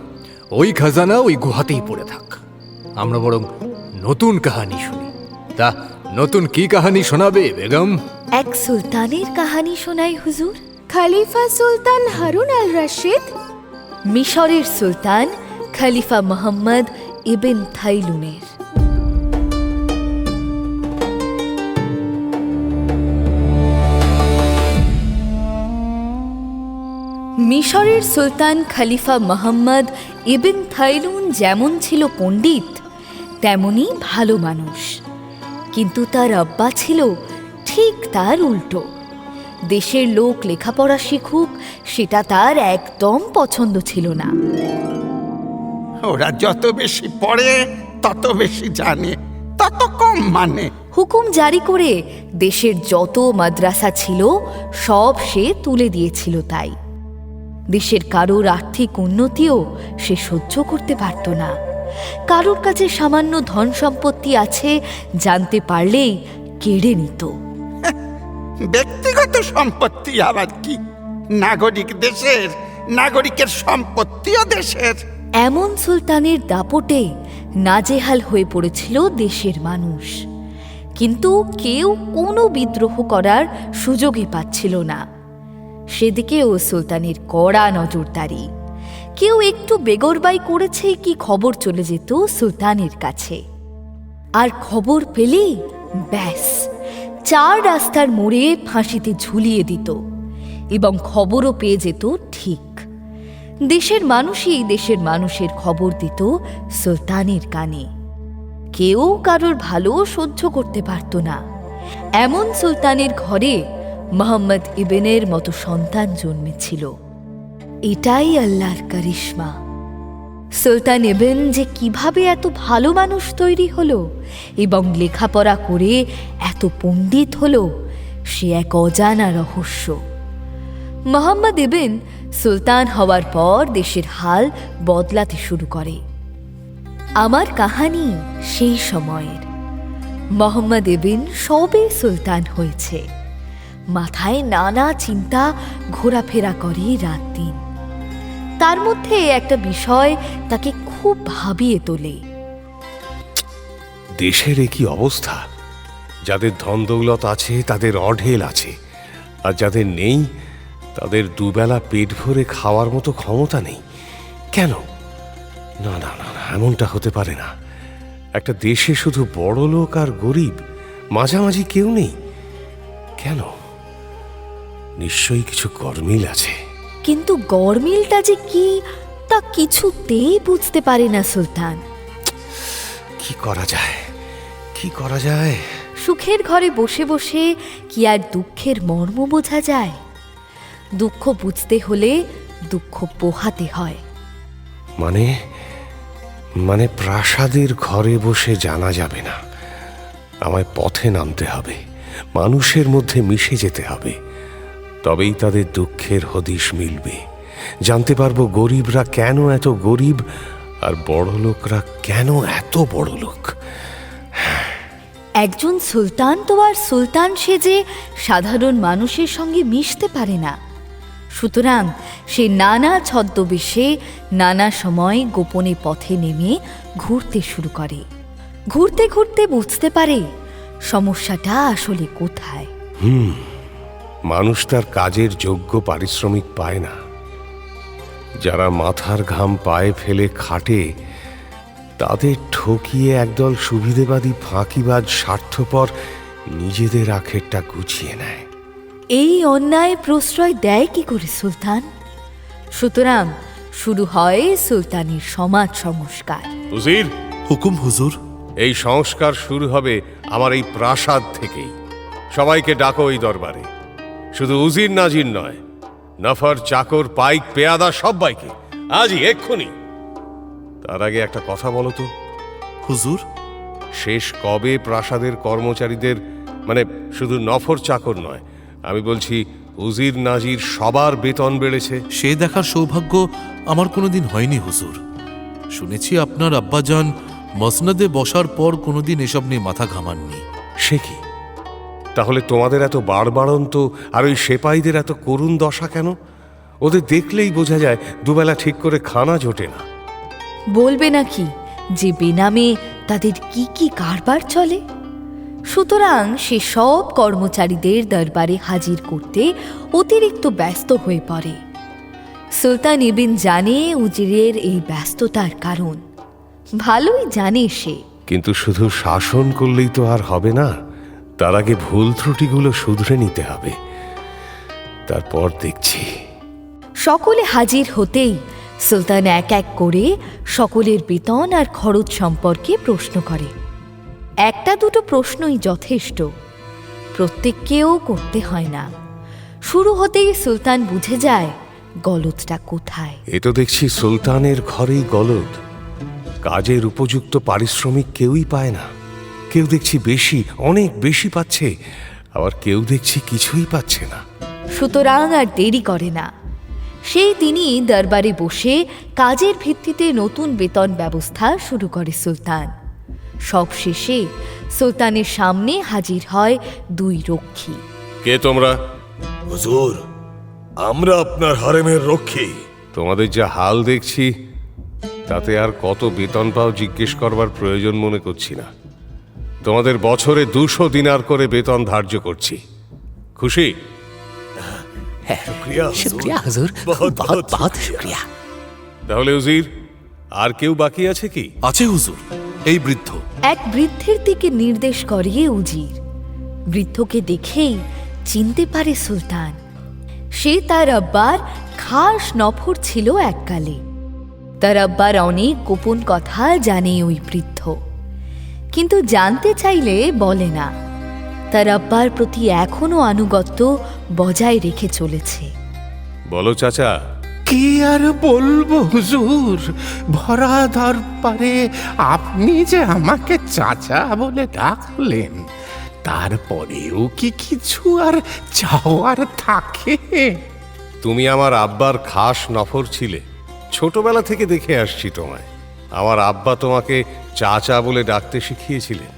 ওই খাজানা ওই গুহাতেই পড়ে থাক। আমরা বরং নতুন কাহানি শুনি। তা নতুন কি কাহানি শোনাবে বেগম? এক সুলতানের কাহানি শোনাই হুজুর। খলিফা সুলতান হারুন আল রশিদ মিশরের সুলতান খলিফা মোহাম্মদ ইবিন থাইলুনের। মিশরের সুলতান খলিফা মোহাম্মদ ইবিন থাইলুন যেমন ছিল পণ্ডিত, তেমনি ভালো মানুষ, কিন্তু তার আব্বা ছিল ঠিক তার উল্টো। দেশের লোক লেখাপড়া শিখুক সেটা তার একদম পছন্দ ছিল না। ওরা যত বেশি পড়ে তত বেশি জানে, তত কম মানে। হুকুম জারি করে দেশের যত মাদ্রাসা ছিল সব সে তুলে দিয়েছিল। তাই দেশের কারোর আর্থিক উন্নতিও সে সহ্য করতে পারত না। কারোর কাছে সামান্য ধন সম্পত্তি আছে জানতে পারলেই কেড়ে নিত। ব্যক্তিগত সম্পত্তি আবার কি? নাগরিক দেশের, নাগরিকের সম্পত্তিও দেশের। এমন সুলতানের দাপটে নাজেহাল হয়ে পড়েছিল দেশের মানুষ, কিন্তু কেউ কোনো বিদ্রোহ করার সুযোগই পাচ্ছিল না। সেদিকেও সুলতানের কড়া নজরদারি। কেউ একটু বেগরবাই করেছে কি খবর চলে যেত সুলতানের কাছে, আর খবর পেলেই ব্যাস 4 রাস্তার মোড়ে ফাঁসিতে ঝুলিয়ে দিত, এবং খবরও পেয়ে যেত ঠিক। দেশের মানুষই দেশের মানুষের খবর দিত সুলতানের কানে। কেউ কারোর ভালো সহ্য করতে পারত না। এমন সুলতানের ঘরে মোহাম্মদ ইবেনের মতো সন্তান জন্মেছিল। এটাই আল্লাহর কারিশমা। সুলতান ইবেন যে কিভাবে এত ভালো মানুষ তৈরি হলো এবং লেখাপড়া করে এত পণ্ডিত হলো, সে এক অজানা রহস্য। মোহাম্মদ ইবিন সুলতান হওয়ার পর দেশের হাল বদলাতে শুরু করে। আমার কাহানি সেই সময়ের। মোহাম্মদ ইবিন সবে সুলতান হয়েছে, মাথায় নানা চিন্তা ঘোরাফেরা করে রাত দিন। তার মধ্যে একটা বিষয় তাকে খুব ভাবিয়ে তোলে। দেশের একই অবস্থা, যাদের ধন দৌলত আছে তাদের অঢেল আছে, আর যাদের নেই তাদের দুবেলা পেট ভরে খাওয়ার মতো ক্ষমতা নেই। কেন? না না না না, এমনটা হতে পারে না। একটা দেশে শুধু বড় লোক আর গরিব, মাঝামাঝি কেউ নেই। কেন? নিশ্চয়ই কিছু গরমিল আছে। কিন্তু গরমিলটা যে কি তা কিছুতেই বুঝতে পারে না সুলতান। কি করা যায়, কি করা যায়? সুখের ঘরে বসে বসে কি আর দুঃখের মর্ম বোঝা যায়? দুঃখ বুঝতে হলে দুঃখ পোহাতে হয়। মানে মানে প্রাসাদের ঘরে বসে জানা যাবে না, আমায় পথে নামতে হবে, মানুষের মধ্যে মিশে যেতে হবে। তবেই তাদের দুঃখের হদিশ মিলবে। জানতে পারবো গরিবরা কেন এত গরিব, আর বড় লোকরা কেন এত বড় লোক। একজন সুলতান তো আর সুলতান সেজে সাধারণ মানুষের সঙ্গে মিশতে পারে না। সুতরাং সে নানা ছদ্মবেশে নানা সময় গোপনে পথে নেমে ঘুরতে শুরু করে। ঘুরতে ঘুরতে বুঝতে পারে সমস্যাটা আসলে কোথায়। মানুষ তার কাজের যোগ্য পারিশ্রমিক পায় না। যারা মাথার ঘাম পায়ে ফেলে খাটে, তাদের ঠকিয়ে একদল সুবিধেবাদী ফাঁকিবাজ স্বার্থপর নিজেদের আখেরটা গুছিয়ে নেয়। এই অন্যায় প্রশ্রয় দেয় কি করে সুলতান? সুতরাং শুরু হয় সুলতানের সমাজ সংস্কার। উজির, হুকুম হুজুর। এই সংস্কার শুরু হবে আমার এই প্রাসাদ থেকেই। সবাইকে ডাকো এই দরবারে, শুধু উজির নাজির নয়, নফর, চাকর, পাইক, পেয়াদা সবাইকে, আজই এক্ষুনি। তার আগে একটা কথা বলো তো হুজুর, শেষ কবে প্রাসাদের কর্মচারীদের, মানে শুধু নফর চাকর নয়, আমি বলছি উজির নাজির সবার বেতন বেড়েছে? সে দেখার সৌভাগ্য আমার কোনোদিন হয়নি হুজুর। শুনেছি আপনার আব্বাজান মসনদে বসার পর কোনোদিন এসব নিয়ে মাথা ঘামাননি। সে কি? তাহলে তোমাদের এত বাড়বাড়ন্ত আর ওই সেপাইদের এত করুণ দশা কেন? ওদের দেখলেই বোঝা যায় দুবেলা ঠিক করে খানা জোটে না। বলবে নাকি যে বেনামে তাদের কি কি কারবার চলে? সুতরাং সে সব কর্মচারীদের দরবারে হাজির করতে অতিরিক্ত ব্যস্ত হয়ে পড়ে। সুলতান ইবিন জানে উজিরের এই ব্যস্ততার কারণ, ভালোই জানে সে। কিন্তু শুধু শাসন করলেই তো আর হবে না, তার আগে ভুল ত্রুটিগুলো শুধরে নিতে হবে, তারপর দেখছি। সকলে হাজির হতেই সুলতান এক এক করে সকলের বেতন আর খরচ সম্পর্কে প্রশ্ন করে। একটা দুটো প্রশ্নই যথেষ্ট, প্রত্যেককেও করতে হয় না। শুরু হতেই সুলতান বুঝে যায় গলদটা কোথায়। এ তো দেখছি সুলতানের ঘরেই গলদ। কাজের উপযুক্ত পারিশ্রমিক কেউই পায় না। কেউ দেখছি বেশি, অনেক বেশি পাচ্ছে, আবার কেউ দেখছি কিছুই পাচ্ছে না। সুতরাং আর দেরি করে না, সেই তিনি দরবারে বসে কাজের ভিত্তিতে নতুন বেতন ব্যবস্থা শুরু করে সুলতান। সব শেষে সুলতানের সামনে হাজির হয় দুই রক্ষী। কে তোমরা? হুজুর, আমরা আপনার হারেমের রক্ষী। তোমাদের যা হাল দেখছি তাতে আর কত বেতন পাও জিজ্ঞেস করবার প্রয়োজন মনে করছি না। তোমাদের বছরে 200 দিনার করে বেতন ধার্য করছি। খুশি? শুক্রিয়া হুজুর, বহুত বহুত শুক্রিয়া। তাহলে উজির, আর কেউ বাকি আছে কি? আছে হুজুর, এই বৃদ্ধ। এক বৃদ্ধের দিকে নির্দেশ করে উজির। বৃদ্ধকে দেখেই চিনতে পারে সুলতান। সে তার আব্বার খাস নফর ছিল এককালে। তার আব্বার অনেক গোপন কথা জানে ওই বৃদ্ধ, কিন্তু জানতে চাইলে বলে না। তার আব্বার প্রতি এখনো আনুগত্য বজায় রেখে চলেছে। বলো চাচা। কি আর বলবো হুজুর, ভরা দরবারে আপনি যে আমাকে চাচা বলে ডাকলেন, তারপরেও কি কিছু আর চাওয়ার থাকে? তুমি আমার আব্বার খাস নফর ছিলে, ছোটবেলা থেকে দেখে আসছি তোমায়। আমার আব্বা তোমাকে চাচা বলে ডাকতে শিখিয়েছিলেন।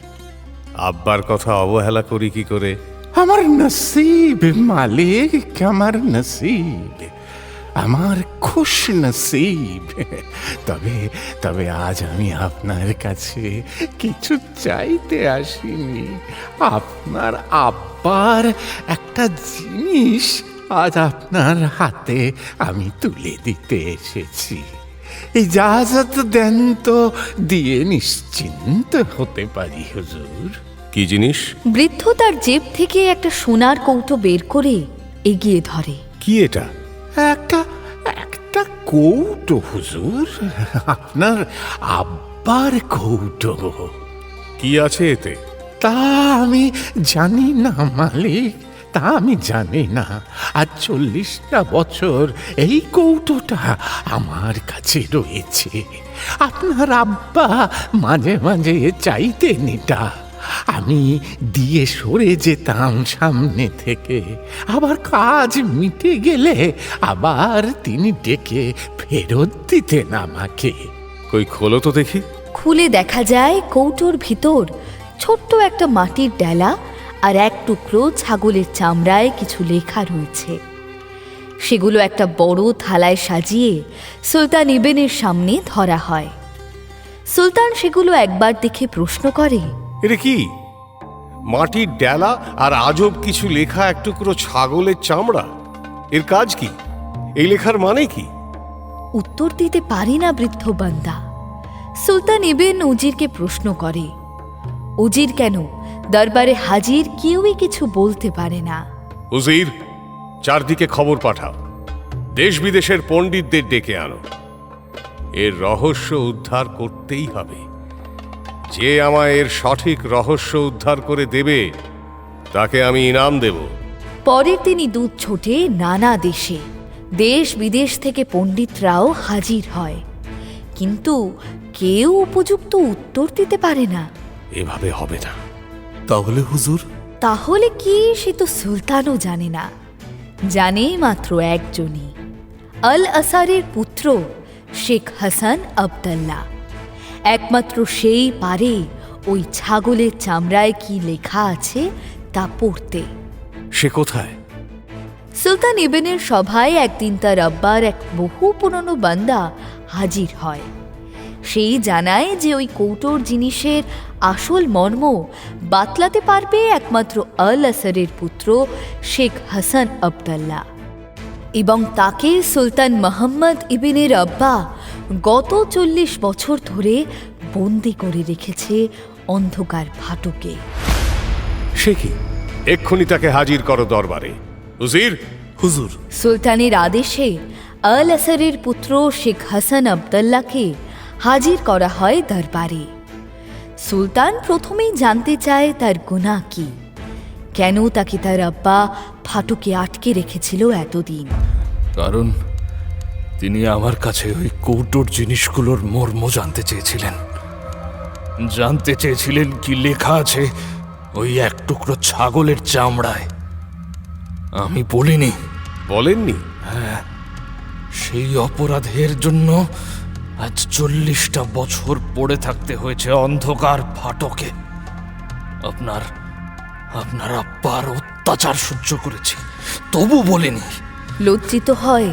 আব্বার কথা অবহেলা করি কি করে? আমার নসিব মালিক, আমার নসিব, আমার খুশ নসিব। তবে তবে আজ আমি আপনার কাছে কিছু চাইতে আসিনি। আপনার আব্বার একটা জিনিস আজ আপনার হাতে আমি তুলে দিতে এসেছি। ইজাজত দেন তো দিয়ে নিশ্চিন্ত হতে পারি হুজুর। কি জিনিস? বৃদ্ধ তার জেব থেকে একটা সোনার কৌটো বের করে এগিয়ে ধরে। কি এটা? একটা একটা কৌটো হুজুর, আপনার আব্বার কৌটো। কি আছে এতে? তা আমি জানি না মালিক, তা আমি জানি না। আর 40টা বছর এই কৌটোটা আমার কাছে রয়েছে। আপনার আব্বা মাঝে মাঝে চাইতেন এটা, আমি দিয়ে সরে যেতাম সামনে থেকে। আবার কাজ মিটে গেলে আবার তিনি ডেকে ফেরত দিতেন আমাকে। কই খোলো তো দেখি। খুলে দেখা যায় কৌটোর ভিতর ছোট্ট একটা মাটির ডেলা আর এক টুকরো ছাগলের চামড়ায় কিছু লেখা রয়েছে। সেগুলো একটা বড় থালায় সাজিয়ে সুলতান ইবেনের সামনে ধরা হয়। সুলতান সেগুলো একবার দেখে প্রশ্ন করে, এটা কি? মাটির ডেলা আর আজব কিছু লেখা, এক টুকরো ছাগলের চামড়া, এর কাজ কি? এই লেখার মানে কি? উত্তর দিতে পারে না বৃদ্ধ বান্দা। সুলতান ইবেন উজিরকে প্রশ্ন করে। উজির কেন, দরবারে হাজির কেউই কিছু বলতে পারে না। উজির, চারদিকে খবর পাঠাও, দেশ বিদেশের পণ্ডিতদের ডেকে আনো। এর রহস্য উদ্ধার করতেই হবে। যে আমায় এর সঠিক রহস্য উদ্ধার করে দেবে তাকে আমি ইনাম দেব। পরের দিনই দুধ ছোটে নানা দেশে, দেশ বিদেশ থেকে পণ্ডিতরাও হাজির হয়, কিন্তু কেউ উপযুক্ত উত্তর দিতে পারে না। এভাবে হবে না। তাহলে হুজুর? তাহলে কি, সে তো সুলতানও জানে না। জানে মাত্র একজনই, আল আসারের পুত্র শেখ হাসান আবদুল্লাহ। একমাত্র সেই পারে ওই ছাগলের চামড়ায় কি লেখা আছে তা পড়তে। সে কোথায়? সুলতান ইবেনের সভায় একদিন তার আব্বার এক বহু পুরনো বান্দা হাজির হয়। সেই জানায় যে ওই কৌটোর জিনিসের আসল মর্ম বাতলাতে পারবে একমাত্র আল আসারের পুত্র শেখ হাসান আবদুল্লাহ, এবং তাকে সুলতান মোহাম্মদ ইবেনের আব্বা গত 40 বছর ধরে বন্দি করে রেখেছে অন্ধকার ফাটকে। সে কি? এক্ষুনি তাকে হাজির করো দরবারে। উজির। হুজুর। সুলতানের আদেশে আল আসারের পুত্র শেখ হাসান আবদুল্লাহকে হাজির করা হয় দরবারে। সুলতান প্রথমেই জানতে চায় তার গুনাহ কি, কেন তাকে তার আব্বা ফাটকে আটকে রেখেছিল এতদিন। কারণ তিনি আমার কাছে ওই কৌটোর জিনিসগুলোর মর্ম জানতে চেয়েছিলেন। জানতে চেয়েছিলেন কি লেখা আছে ওই এক টুকরো ছাগলের চামড়ায়। আমি বলিনি। বলেননি? হ্যাঁ, সেই অপরাধের জন্য আজ 40টা বছর পড়ে থাকতে হয়েছে অন্ধকার ফাটকে। আপনার আব্বার অত্যাচার সহ্য করেছি, তবু বলিনি। লজ্জিত হয়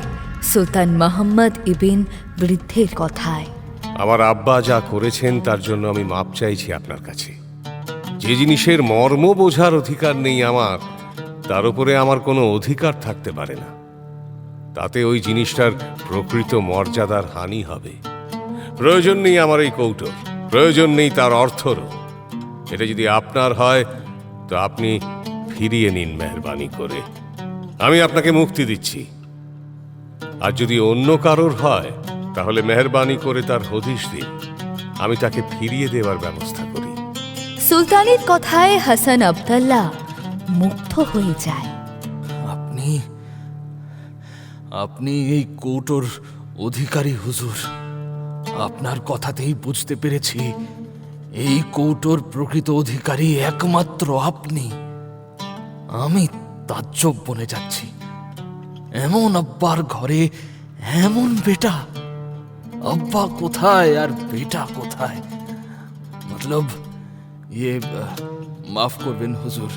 সুলতান মোহাম্মদ ইবিন বৃদ্ধের কথায়। আমার আব্বা যা করেছেন তার জন্য আমি মাপ চাইছি আপনার কাছে। যে জিনিসের মর্ম বোঝার অধিকার নেই আমার, তার উপরে আমার কোনো অধিকার থাকতে পারে না। তাতে ওই জিনিসটার প্রকৃত মর্যাদার হানি হবে। প্রয়োজন নেই আমার এই কৌটোর, প্রয়োজন নেই তার অর্থরও। এটা যদি আপনার হয় তো আপনি ফিরিয়ে নিন মেহরবানি করে, আমি আপনাকে মুক্তি দিচ্ছি। আর যদি অন্য কারোর হয় তাহলে মেহরবানি করে তার হদিশ দিন, আমি তাকে ফিরিয়ে দেওয়ার ব্যবস্থা করি। সুলতানের কথায় হাসান আবদুল্লাহ মুগ্ধ হয়ে যায়। আপনি এই কৌটোর অধিকারী হুজুর। আপনার কথাতেই বুঝতে পেরেছি এই কৌটোর প্রকৃত অধিকারী একমাত্র আপনি। আমি তাজ্জব বনে যাচ্ছি, এমন আব্বার ঘরে এমন বেটা। আব্বা কোথায় আর বেটা কোথায়? মতলব মাফ করবেন হুজুর,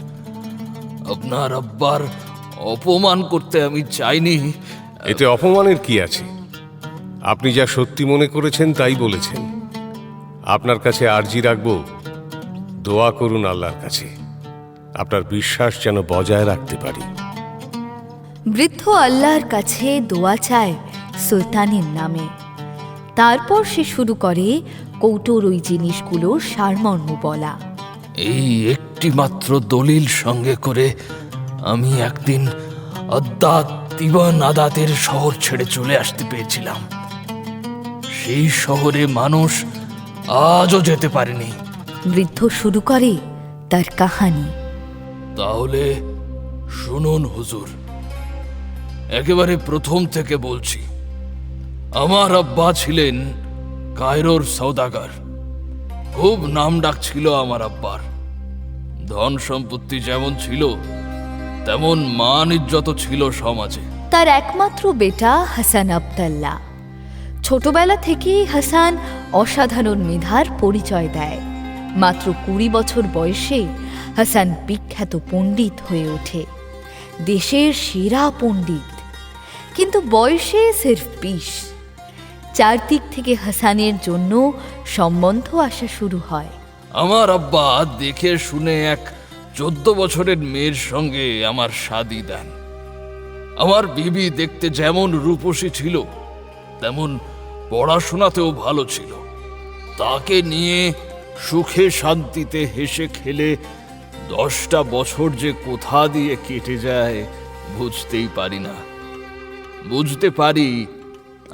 আপনার আব্বার অপমান করতে আমি চাইনি। এতে অপমানের কি আছে? আপনি যা সত্যি মনে করেছেন তাই বলেছেন। আপনার কাছে আরজি রাখবো, দোয়া করুন আল্লাহর কাছে আপনার বিশ্বাস যেন বজায় রাখতে পারি। বৃদ্ধ আল্লাহর কাছে দোয়া চায় সুলতানের নামে। তারপর সে শুরু করে কৌটোর ওই জিনিসগুলোর সারমর্ম বলা। এই একটি মাত্র দলিল সঙ্গে করে আমি একদিন আদাত তিবান আদাতের শহর ছেড়ে চলে আসতে পেরেছিলাম। সেই শহরে মানুষ আজও যেতে পারেনি। বৃদ্ধ শুরু করে তার কাহানি। তাহলে শুনুন হুজুর, একেবারে প্রথম থেকে বলছি। আমার আব্বা ছিলেন কায়রোর সওদাগর। খুব নামডাক ছিল আমার আব্বার। ধন সম্পত্তি যেমন ছিল তেমন মান ইজ্জত ছিল সমাজে। তার একমাত্র বেটা হাসান আব্দাল্লাহ। ছোটবেলা থেকেই হাসান অসাধারণ মেধার পরিচয় দেয়। মাত্র 20 বছর বয়সে হাসান বিখ্যাত পণ্ডিত হয়ে ওঠে, দেশের সেরা পণ্ডিত। কিন্তু বয়সে সির্ফ 20। চারদিক থেকে হাসানের জন্য সম্বন্ধ আসা শুরু হয়। আমার আব্বা দেখে শুনে এক 14 বছরের মেয়ের সঙ্গে আমার শাদী দেন। আমার বিবি দেখতে যেমন রূপসী ছিল তেমন পড়াশোনাতেও ভালো ছিল। তাকে নিয়ে সুখে শান্তিতে হেসে খেলে 10টা বছর যে কোথা দিয়ে কেটে যায় বুঝতেই পারি না। বুঝতে পারি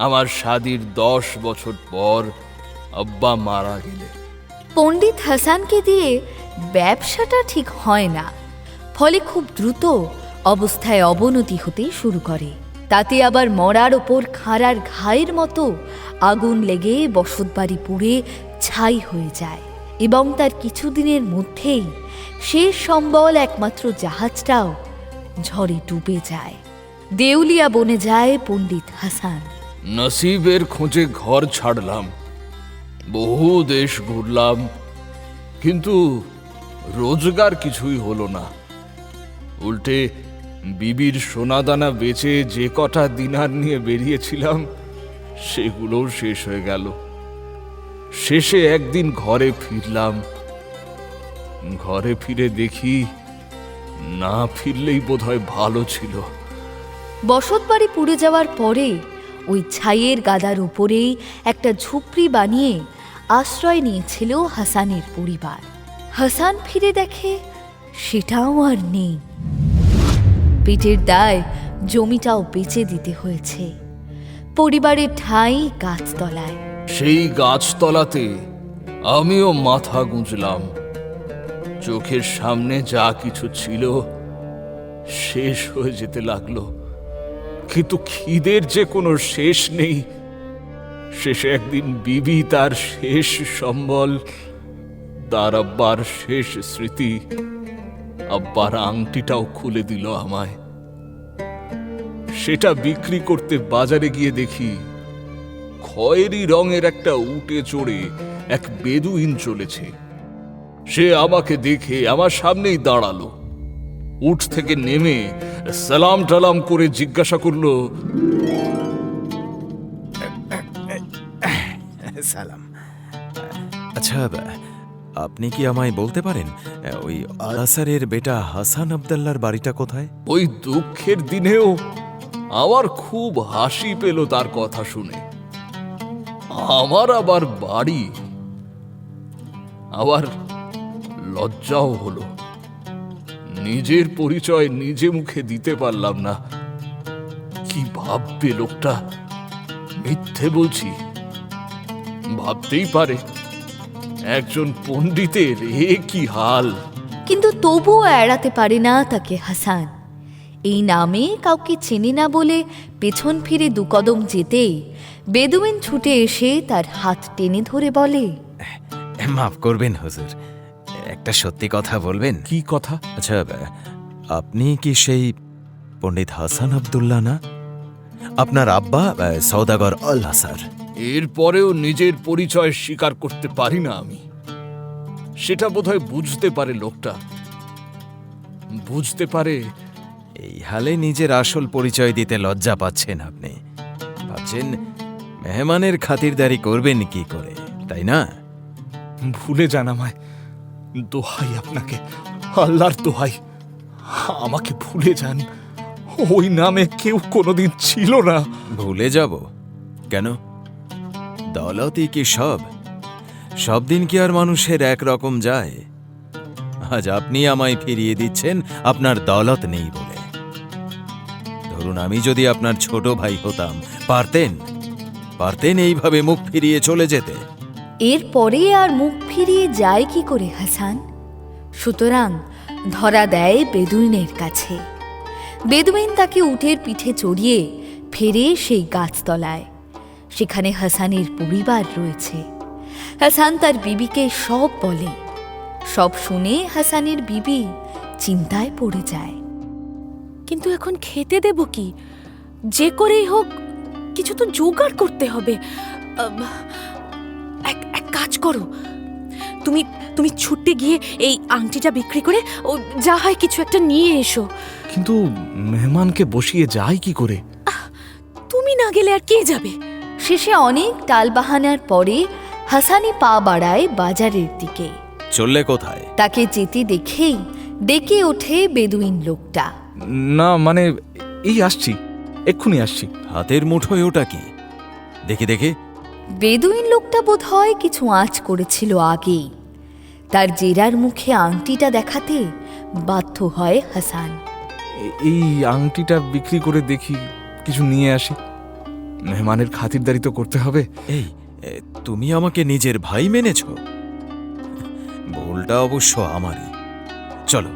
আমার শাদীর 10 বছর পর আব্বা মারা গেলে। পণ্ডিত হাসানকে দিয়ে ব্যবসাটা ঠিক হয় না, ফলে খুব দ্রুত অবস্থায় অবনতি হতে শুরু করে। তাতে আবার মরার ওপর খাঁড়ার ঘায়ের মতো আগুন লেগে বসতবাড়ি পুড়ে ছাই হয়ে যায়, এবং তার কিছুদিনের মধ্যেই শেষ সম্বল একমাত্র জাহাজটাও ঝড়ে ডুবে যায়। দেউলিয়া বনে যায় পণ্ডিত হাসান। নসিবের খোঁজে ঘর ছাড়লাম, বহু দেশ ঘুরলাম, কিন্তু রোজগার কিছুই হলো না। উল্টে বিবির সোনাদানা বেচে যে কটা দিনার নিয়ে বেরিয়েছিলাম সেগুলোও শেষ হয়ে গেল। শেষে একদিন ঘরে ফিরলাম। ঘরে ফিরে দেখি না ফিরলেই বোধহয় ভালো ছিল। বসতবাড়ি পুড়ে যাওয়ার পরে ওই ছাইয়ের গাদার উপরেই একটা ঝুপড়ি বানিয়ে আশ্রয় নিয়েছিল হাসানের পরিবার। হাসান ফিরে দেখে সেটাও আর নেই। পেটের দায় জমিটাও বেচে দিতে হয়েছে। পরিবারের ঠাঁই গাছতলায়। সেই গাছতলাতে আমিও মাথা গুঁজলাম। চোখের সামনে যা কিছু ছিল শেষ হয়ে যেতে লাগলো, কিন্তু খিদের যে কোনো শেষ নেই। শেষে একদিন বিবি তার শেষ সম্বল, তার আব্বার শেষ স্মৃতি, আব্বার আংটিটাও খুলে দিল আমায়। সেটা বিক্রি করতে বাজারে গিয়ে দেখি খয়েরি রঙের একটা উটে চড়ে এক বেদুইন চলেছে। সে আমাকে দেখে আমার সামনেই দাঁড়ালো। উট থেকে নেমে সালাম টালাম করে জিজ্ঞাসা করলো, সালাম। আচ্ছা, আপনি কি আমায় বলতে পারেন ওই আলাসারের বেটা হাসান আব্দাল্লার বাড়িটা কোথায়? ওই দুঃখের দিনেও আমার খুব হাসি পেল তার কথা শুনে। আমার আবার বাড়ি, আবার লজ্জাও হলো। নিজের পরিচয় নিজে মুখে দিতে পারলাম না। কি ভাববে লোকটা? মিথ্যে বলছি ভাবতেই পারে। একজন পণ্ডিতের এ কি হাল! কিন্তু তবুও এড়াতে পারে না তাকে হাসান। এই নামে কাউকে চেনে না বলে পেছন ফিরে 2 কদম যেতেই বেদুইন ছুটে এসে তার হাত টেনে ধরে বলে, মাফ করবেন হুজুর, একটা সত্যি কথা বলবেন? কি কথা? আচ্ছা, আপনি কি সেই পণ্ডিত হাসান আব্দুল্লাহ না? আপনার আব্বা সওদাগর আল আসার। এরপরেও নিজের পরিচয় স্বীকার করতে পারি না আমি। সেটা বোধহয় বুঝতে পারে লোকটা, বুঝতে পারে। এই হালে নিজের আসল পরিচয় দিতে লজ্জা পাচ্ছেন আপনি। ভাবছেন মেহমানের খাতিরদারি করবেন কি করে, তাই না? ভুলে যান আমায়, দোহাই আপনাকে, আল্লাহর দোহাই, আমাকে ভুলে যান। ওই নামে কেউ কোনোদিন ছিল না। ভুলে যাব কেন? দৌলতই কি সব? সব দিন কি আর মানুষের একরকম যায়? আজ আপনি আমায় ফিরিয়ে দিচ্ছেন আপনার দৌলত নেই বলে। ধরুন আমি যদি আপনার ছোট ভাই হতাম, পারতেন এইভাবে মুখ ফিরিয়ে চলে যেতে? এরপরে আর মুখ ফিরিয়ে যায় কি করে হাসান? সুতরাং ধরা দেয় বেদুইনের কাছে। বেদুইন তাকে উটের পিঠে চড়িয়ে ফেরে সেই গাছতলায়। সেখানে হাসানের পরিবার রয়েছে। হাসান তার বিবিকে সব বলে। সব শুনে হাসানের বিবি চিন্তায় পড়ে যায়। কিন্তু এখন খেতে দেব কি? যে করেই হোক কিছু তো জোগাড় করতে হবে। এক কাজ করো, তুমি ছুটে গিয়ে এই আংটিটা বিক্রি করে ও যা হয় কিছু একটা নিয়ে এসো। কিন্তু মেহমানকে বসিয়ে যায় কি করে? তুমি না গেলে আর কে যাবে? শেষে অনেক টালবাহানার পরে হাসানি পা বাড়ায় বাজারের দিকে। চললে কোথায়? তাকে যেতে দেখেই ডেকে ওঠে বেদুইন লোকটা। না মানে এই আসছি, এক্ষুনি আসছি। হাতের মুঠোয় ওটা কি? দেখে বেদুইন লোকটা বোধ হয় কিছু আঁচ করেছিল আগেই। তার জেরার মুখে আংটিটা দেখাতে বাধ্য হয় হাসান। এই আংটিটা বিক্রি করে দেখি কিছু নিয়ে আসি, মেহমানের খাতিরদারি তো করতে হবে। এই তুমি আমাকে নিজের ভাই মেনেছ? ভুলটা অবশ্য আমারই। চলো,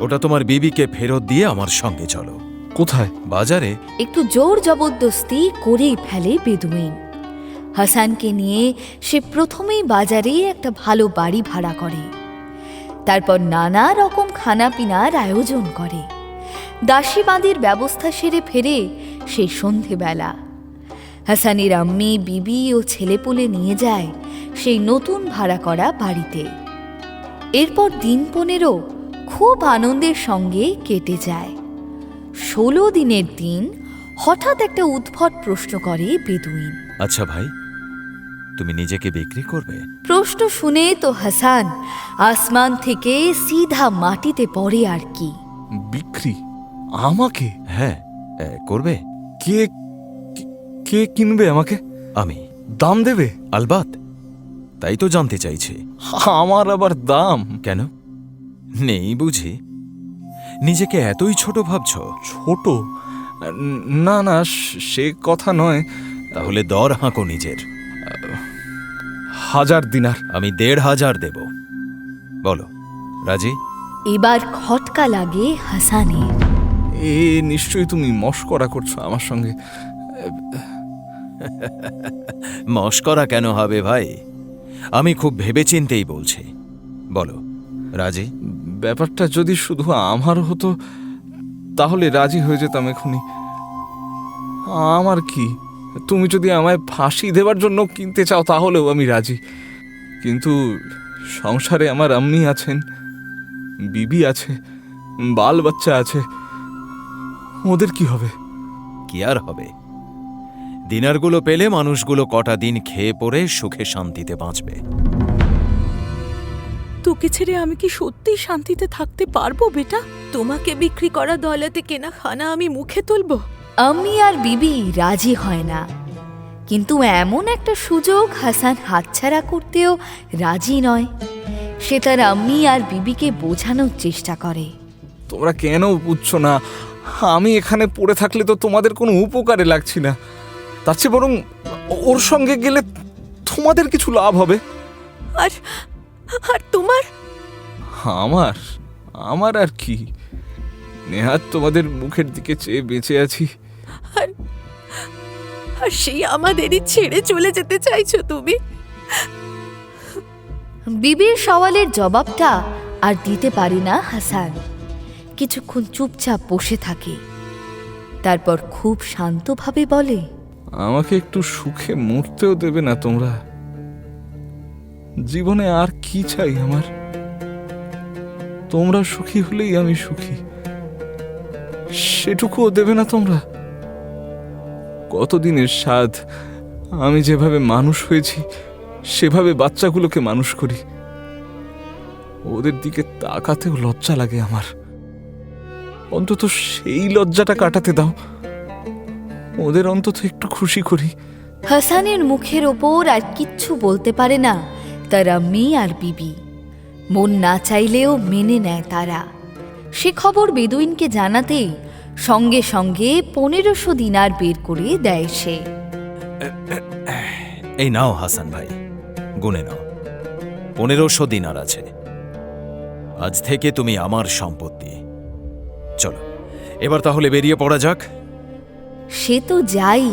ওটা তোমার বিবিকে ফেরত দিয়ে আমার সঙ্গে চলো। কোথায়? বাজারে। একটু জোর জবরদস্তি করেই ফেলে বেদুইন। হাসানকে নিয়ে সে প্রথমেই বাজারে একটা ভালো বাড়ি ভাড়া করে। তারপর নানা রকম খানাপিনার আয়োজন করে। দাসীবাঁধের ব্যবস্থা সেরে ফেরে সেই সন্ধেবেলা। হাসানের আম্মি, বিবি ও ছেলেপুলে নিয়ে যায় সেই নতুন ভাড়া করা বাড়িতে। এরপর দিন 15 খুব আনন্দের সঙ্গে কেটে যায়। 16 দিনের দিন হঠাৎ একটা উদ্ভট প্রশ্ন করে বেদুইন। আচ্ছা ভাই, তুমি নিজেকে বিক্রি করবে? প্রশ্ন শুনে তো হাসান আসমান থেকে সিধা মাটিতে পড়ে আর কি। বিক্রি? আমাকে? হ্যাঁ, করবে। কে কে কিনবে আমাকে? আমি। দাম দেবে? আলবাত, তাই তো জানতে চাইছি। আমার আবার দাম? কেন, নেই বুঝি? নিজেকে এতই ছোট ভাবছ? ছোট? না না, সে কথা নয়। তাহলে দর হাঁকো নিজের। 1000 দিনার। আমি 1500 দেব। বলো, রাজি? এবার খটকা লাগে হাসানে। এ নিশ্চয়ই তুমি মশকরা করছো আমার সঙ্গে। মশকরা কেন হবে ভাই? আমি খুব ভেবেচিন্তেই বলছি। বলো, রাজি? ব্যাপারটা যদি শুধু আমার হতো তাহলে রাজি হয়ে যেতাম এখনই। আমার কি, তুমি যদি আমায় ফাঁসি দেবার জন্য কিনতে চাও তাহলেও আমি রাজি। কিন্তু সংসারে আমার আম্মি আছেন, বিবি আছে, বাল বাচ্চা আছে, ওদের কি হবে? কি আর হবে? দিনারগুলো পেলে মানুষগুলো কটা দিন খেয়ে পড়ে সুখে শান্তিতে বাঁচবে। তোকে ছেড়ে আমি কি সত্যি শান্তিতে থাকতে পারবো বেটা? তোমাকে বিক্রি করা দৌলতে কেনা খানা আমি মুখে তুলবো? আম্মি আর বিবি রাজি হয় না। কিন্তু এমন একটা সুযোগ হাসান হাতছাড়া করতেও রাজি নয়। সে তার আম্মি আর বিবিকে বোঝানোর চেষ্টা করে। তোমরা কেন বুঝছো না? আমি এখানে পড়ে থাকলে তো তোমাদের কোনো উপকারে লাগছি না। তার চেয়ে বরং ওর সঙ্গে গেলে তোমাদের কিছু লাভ হবে। আর আর তোমার? আমার আর কি, নেহাত তোমাদের মুখের দিকে চেয়ে বেঁচে আছি। আর সেই আমাদেরই ছেড়ে চলে যেতে চাইছো তুমি? বিবির সওয়ালের জবাবটা আর দিতে পারে না হাসান। কিছুক্ষণ চুপচাপ বসে থাকে, তারপর খুব শান্তভাবে বলে, আমাকে একটু সুখে মরতেও দেবে না তোমরা? জীবনে আর কি চাই আমার? তোমরা সুখী হলেই আমি সুখী, সেটুকুও দেবে না তোমরা? কতদিনের স্বাদ আমি যেভাবে মানুষ হয়েছি সেভাবে বাচ্চাগুলোকে মানুষ করি। ওদের দিকে তাকাতেও লজ্জা লাগে আমার। অন্তত সেই লজ্জাটা কাটাতে দাও, ওদের অন্তত একটু খুশি করি। হাসানের মুখের ওপর আর কিচ্ছু বলতে পারে না তার আম্মি আর বিবি। মন না চাইলেও মেনে নেয় তারা। সে খবর বেদুইনকে জানাতেই সঙ্গে সঙ্গে 1500 দিনার বের করে দেয় সে। এই নাও হাসান ভাই, গুনে নাও, 1500 দিনার আছে। আজ থেকে তুমি আমার সম্পত্তি। চলো এবার তাহলে বেরিয়ে পড়া যাক। সে তো যাই,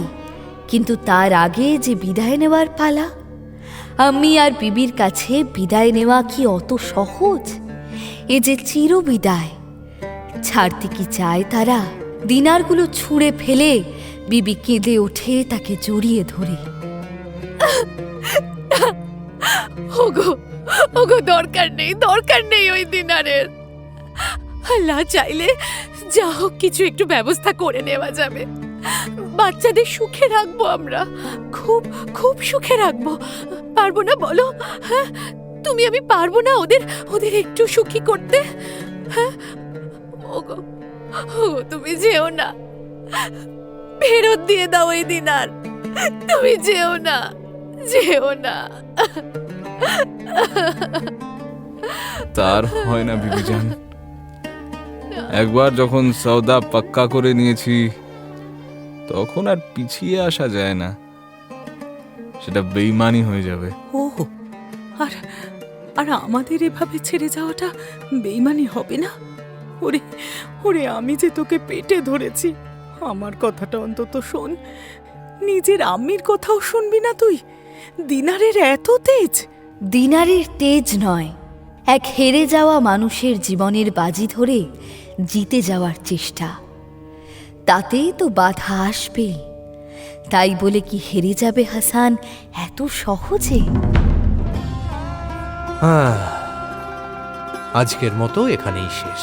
কিন্তু তার আগে যে বিদায় নেওয়ার পালা। আম্মি আর বিবির কাছে বিদায় নেওয়া কি অত সহজ? এ যে চিরবিদায়, ছাড়তে কি চায় তারা? দিনারগুলো ছুঁড়ে ফেলে বিবি কেঁদে ওঠে তাকে জড়িয়ে ধরে। ওগো ওগো, দরকার নেই ওই দিনারের। আল্লাহ চাইলে যা হোক কিছু একটু ব্যবস্থা করে নেওয়া যাবে। বাচ্চাদের সুখে রাখবো আমরা, খুব খুব সুখে রাখবো। পারবো না বলো? হ্যাঁ, আমি পারবো না ওদের একটু সুখী করতে? হ্যাঁ ওগো, তুমি যেও না, ফেরত দিয়ে দাও এই দিনার। তুমি যেও না। তার হয় না বিবিজান, একবার যখন সওদা পাক্কা করে নিয়েছি তখন আর পিছিয়ে আসা যায় না। সেটা বেঈমানি হয়ে যাবে। ও, আর আমাদের এভাবে ছেড়ে যাওয়াটা বেঈমানি হবে না? ওরে আমি যে তোকে পেটে ধরেছি, আমার কথাটা অন্তত শোন। নিজের আম্মির কথাও শুনবি না তুই? দিনারের এত তেজ? দিনারের তেজ নয়, এক হেরে যাওয়া মানুষের জীবনের বাজি ধরে জিতে যাওয়ার চেষ্টা। তাতেই তো বাধা আসবে। তাই বলে কি হেরে যাবে হাসান এত সহজে? আজকের মতো এখানেই শেষ,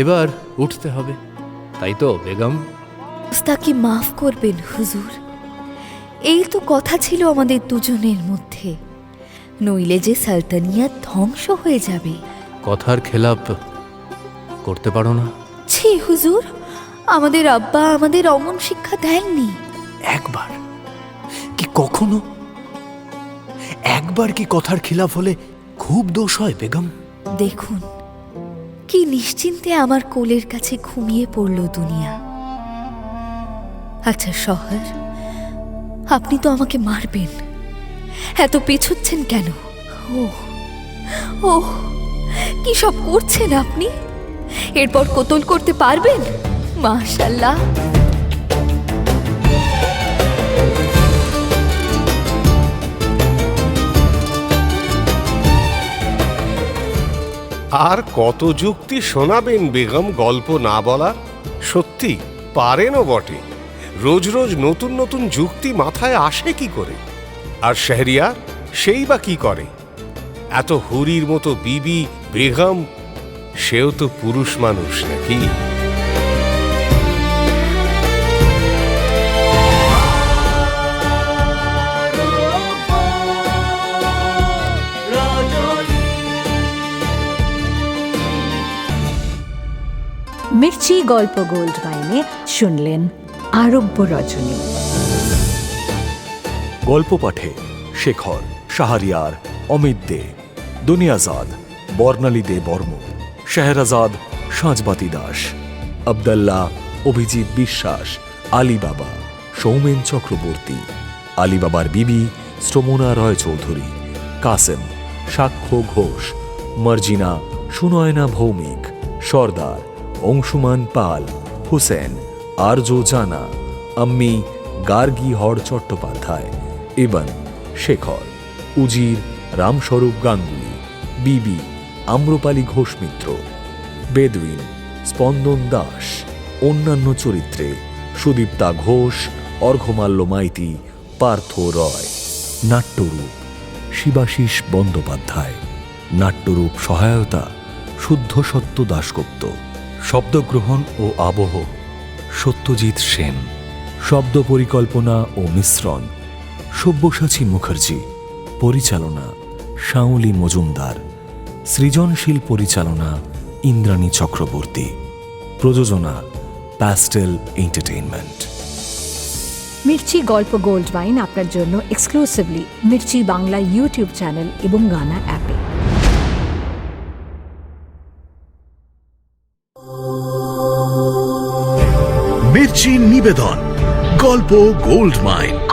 এবার উঠতে হবে, তাই তো বেগম? তাকে মাফ করবেন হুজুর, এই তো কথা ছিল আমাদের দুজনের মধ্যে, নইলে যে সালতানিয়াত ধ্বংস হয়ে যাবে। কথার খেলাপ করতে পারো না? ছি হুজুর, আমাদের আব্বা আমাদের অমন শিক্ষা দেননি। একবার কি কখনো? একবার কি কথার খিলাফ হলে খুব দোষ হয় বেগম? দেখুন কি নিশ্চিন্তে আমার কোলের কাছে ঘুমিয়ে পড়ল দুনিয়া। আচ্ছা শহর, আপনি তো আমাকে মারবেন, এত পেছচ্ছেন কেন? ও কি সব করছেন আপনি? এরপর কোতল করতে পারবেন? মাশাআল্লাহ। আর কত যুক্তি শোনাবেন বেগম গল্প না বলার? সত্যি পারেনও বটে। রোজ রোজ নতুন নতুন যুক্তি মাথায় আসে কি করে? আর শেহরিয়ার সেই বা কি করে? এত হুরির মতো বিবি বেগম, সেও তো পুরুষ মানুষ নাকি? মির্চি গল্প গোল্ড মাইনে শুনলেন আরব্য রজনী। গল্প পাঠে শেখর, শাহরিয়ার, অমিত দে, দুনিয়াজাদ, বর্ণালী দে বর্মন, শেহরাজাদ, সাঁজবাতি দাস, আবদাল্লাহ, অভিজিৎ বিশ্বাস, আলী বাবা, সৌমেন চক্রবর্তী, আলী বাবার বিবি শ্রমণা রয় চৌধুরী, কাসেম, সাক্ষ্য ঘোষ, মার্জিনা, সুনয়না ভৌমিক, সর্দার, অংশুমান পাল, হুসেন, আরজো জানা, আম্মি গার্গী হর চট্টোপাধ্যায়, ইবন, শেখর, উজির, রামস্বরূপ গাঙ্গুলি, বিবি আম্রপালি ঘোষ মিত্র, বেদুইন স্পন্দন দাস, অন্যান্য চরিত্রে সুদীপ্তা ঘোষ, অর্ঘ্যমাল্য মাইতি, পার্থ রয়। নাট্যরূপ শিবাশিস বন্দ্যোপাধ্যায়। নাট্যরূপ সহায়তা শুদ্ধ সত্য দাশগুপ্ত। শব্দগ্রহণ ও আবহ সত্যজিৎ সেন। শব্দ পরিকল্পনা ও মিশ্রণ সব্যসাচী মুখার্জি। পরিচালনা শাওলি মজুমদার। সৃজনশীল পরিচালনা ইন্দ্রাণী চক্রবর্তী। প্রযোজনা প্যাস্টেল এন্টারটেইনমেন্ট। মির্চি গল্প গোল্ড ওয়াইন আপনার জন্য exclusively Mirchi Bangla YouTube channel এবং গানা অ্যাপে। মির্চি নিবেদন গল্প গোল্ড মাইন।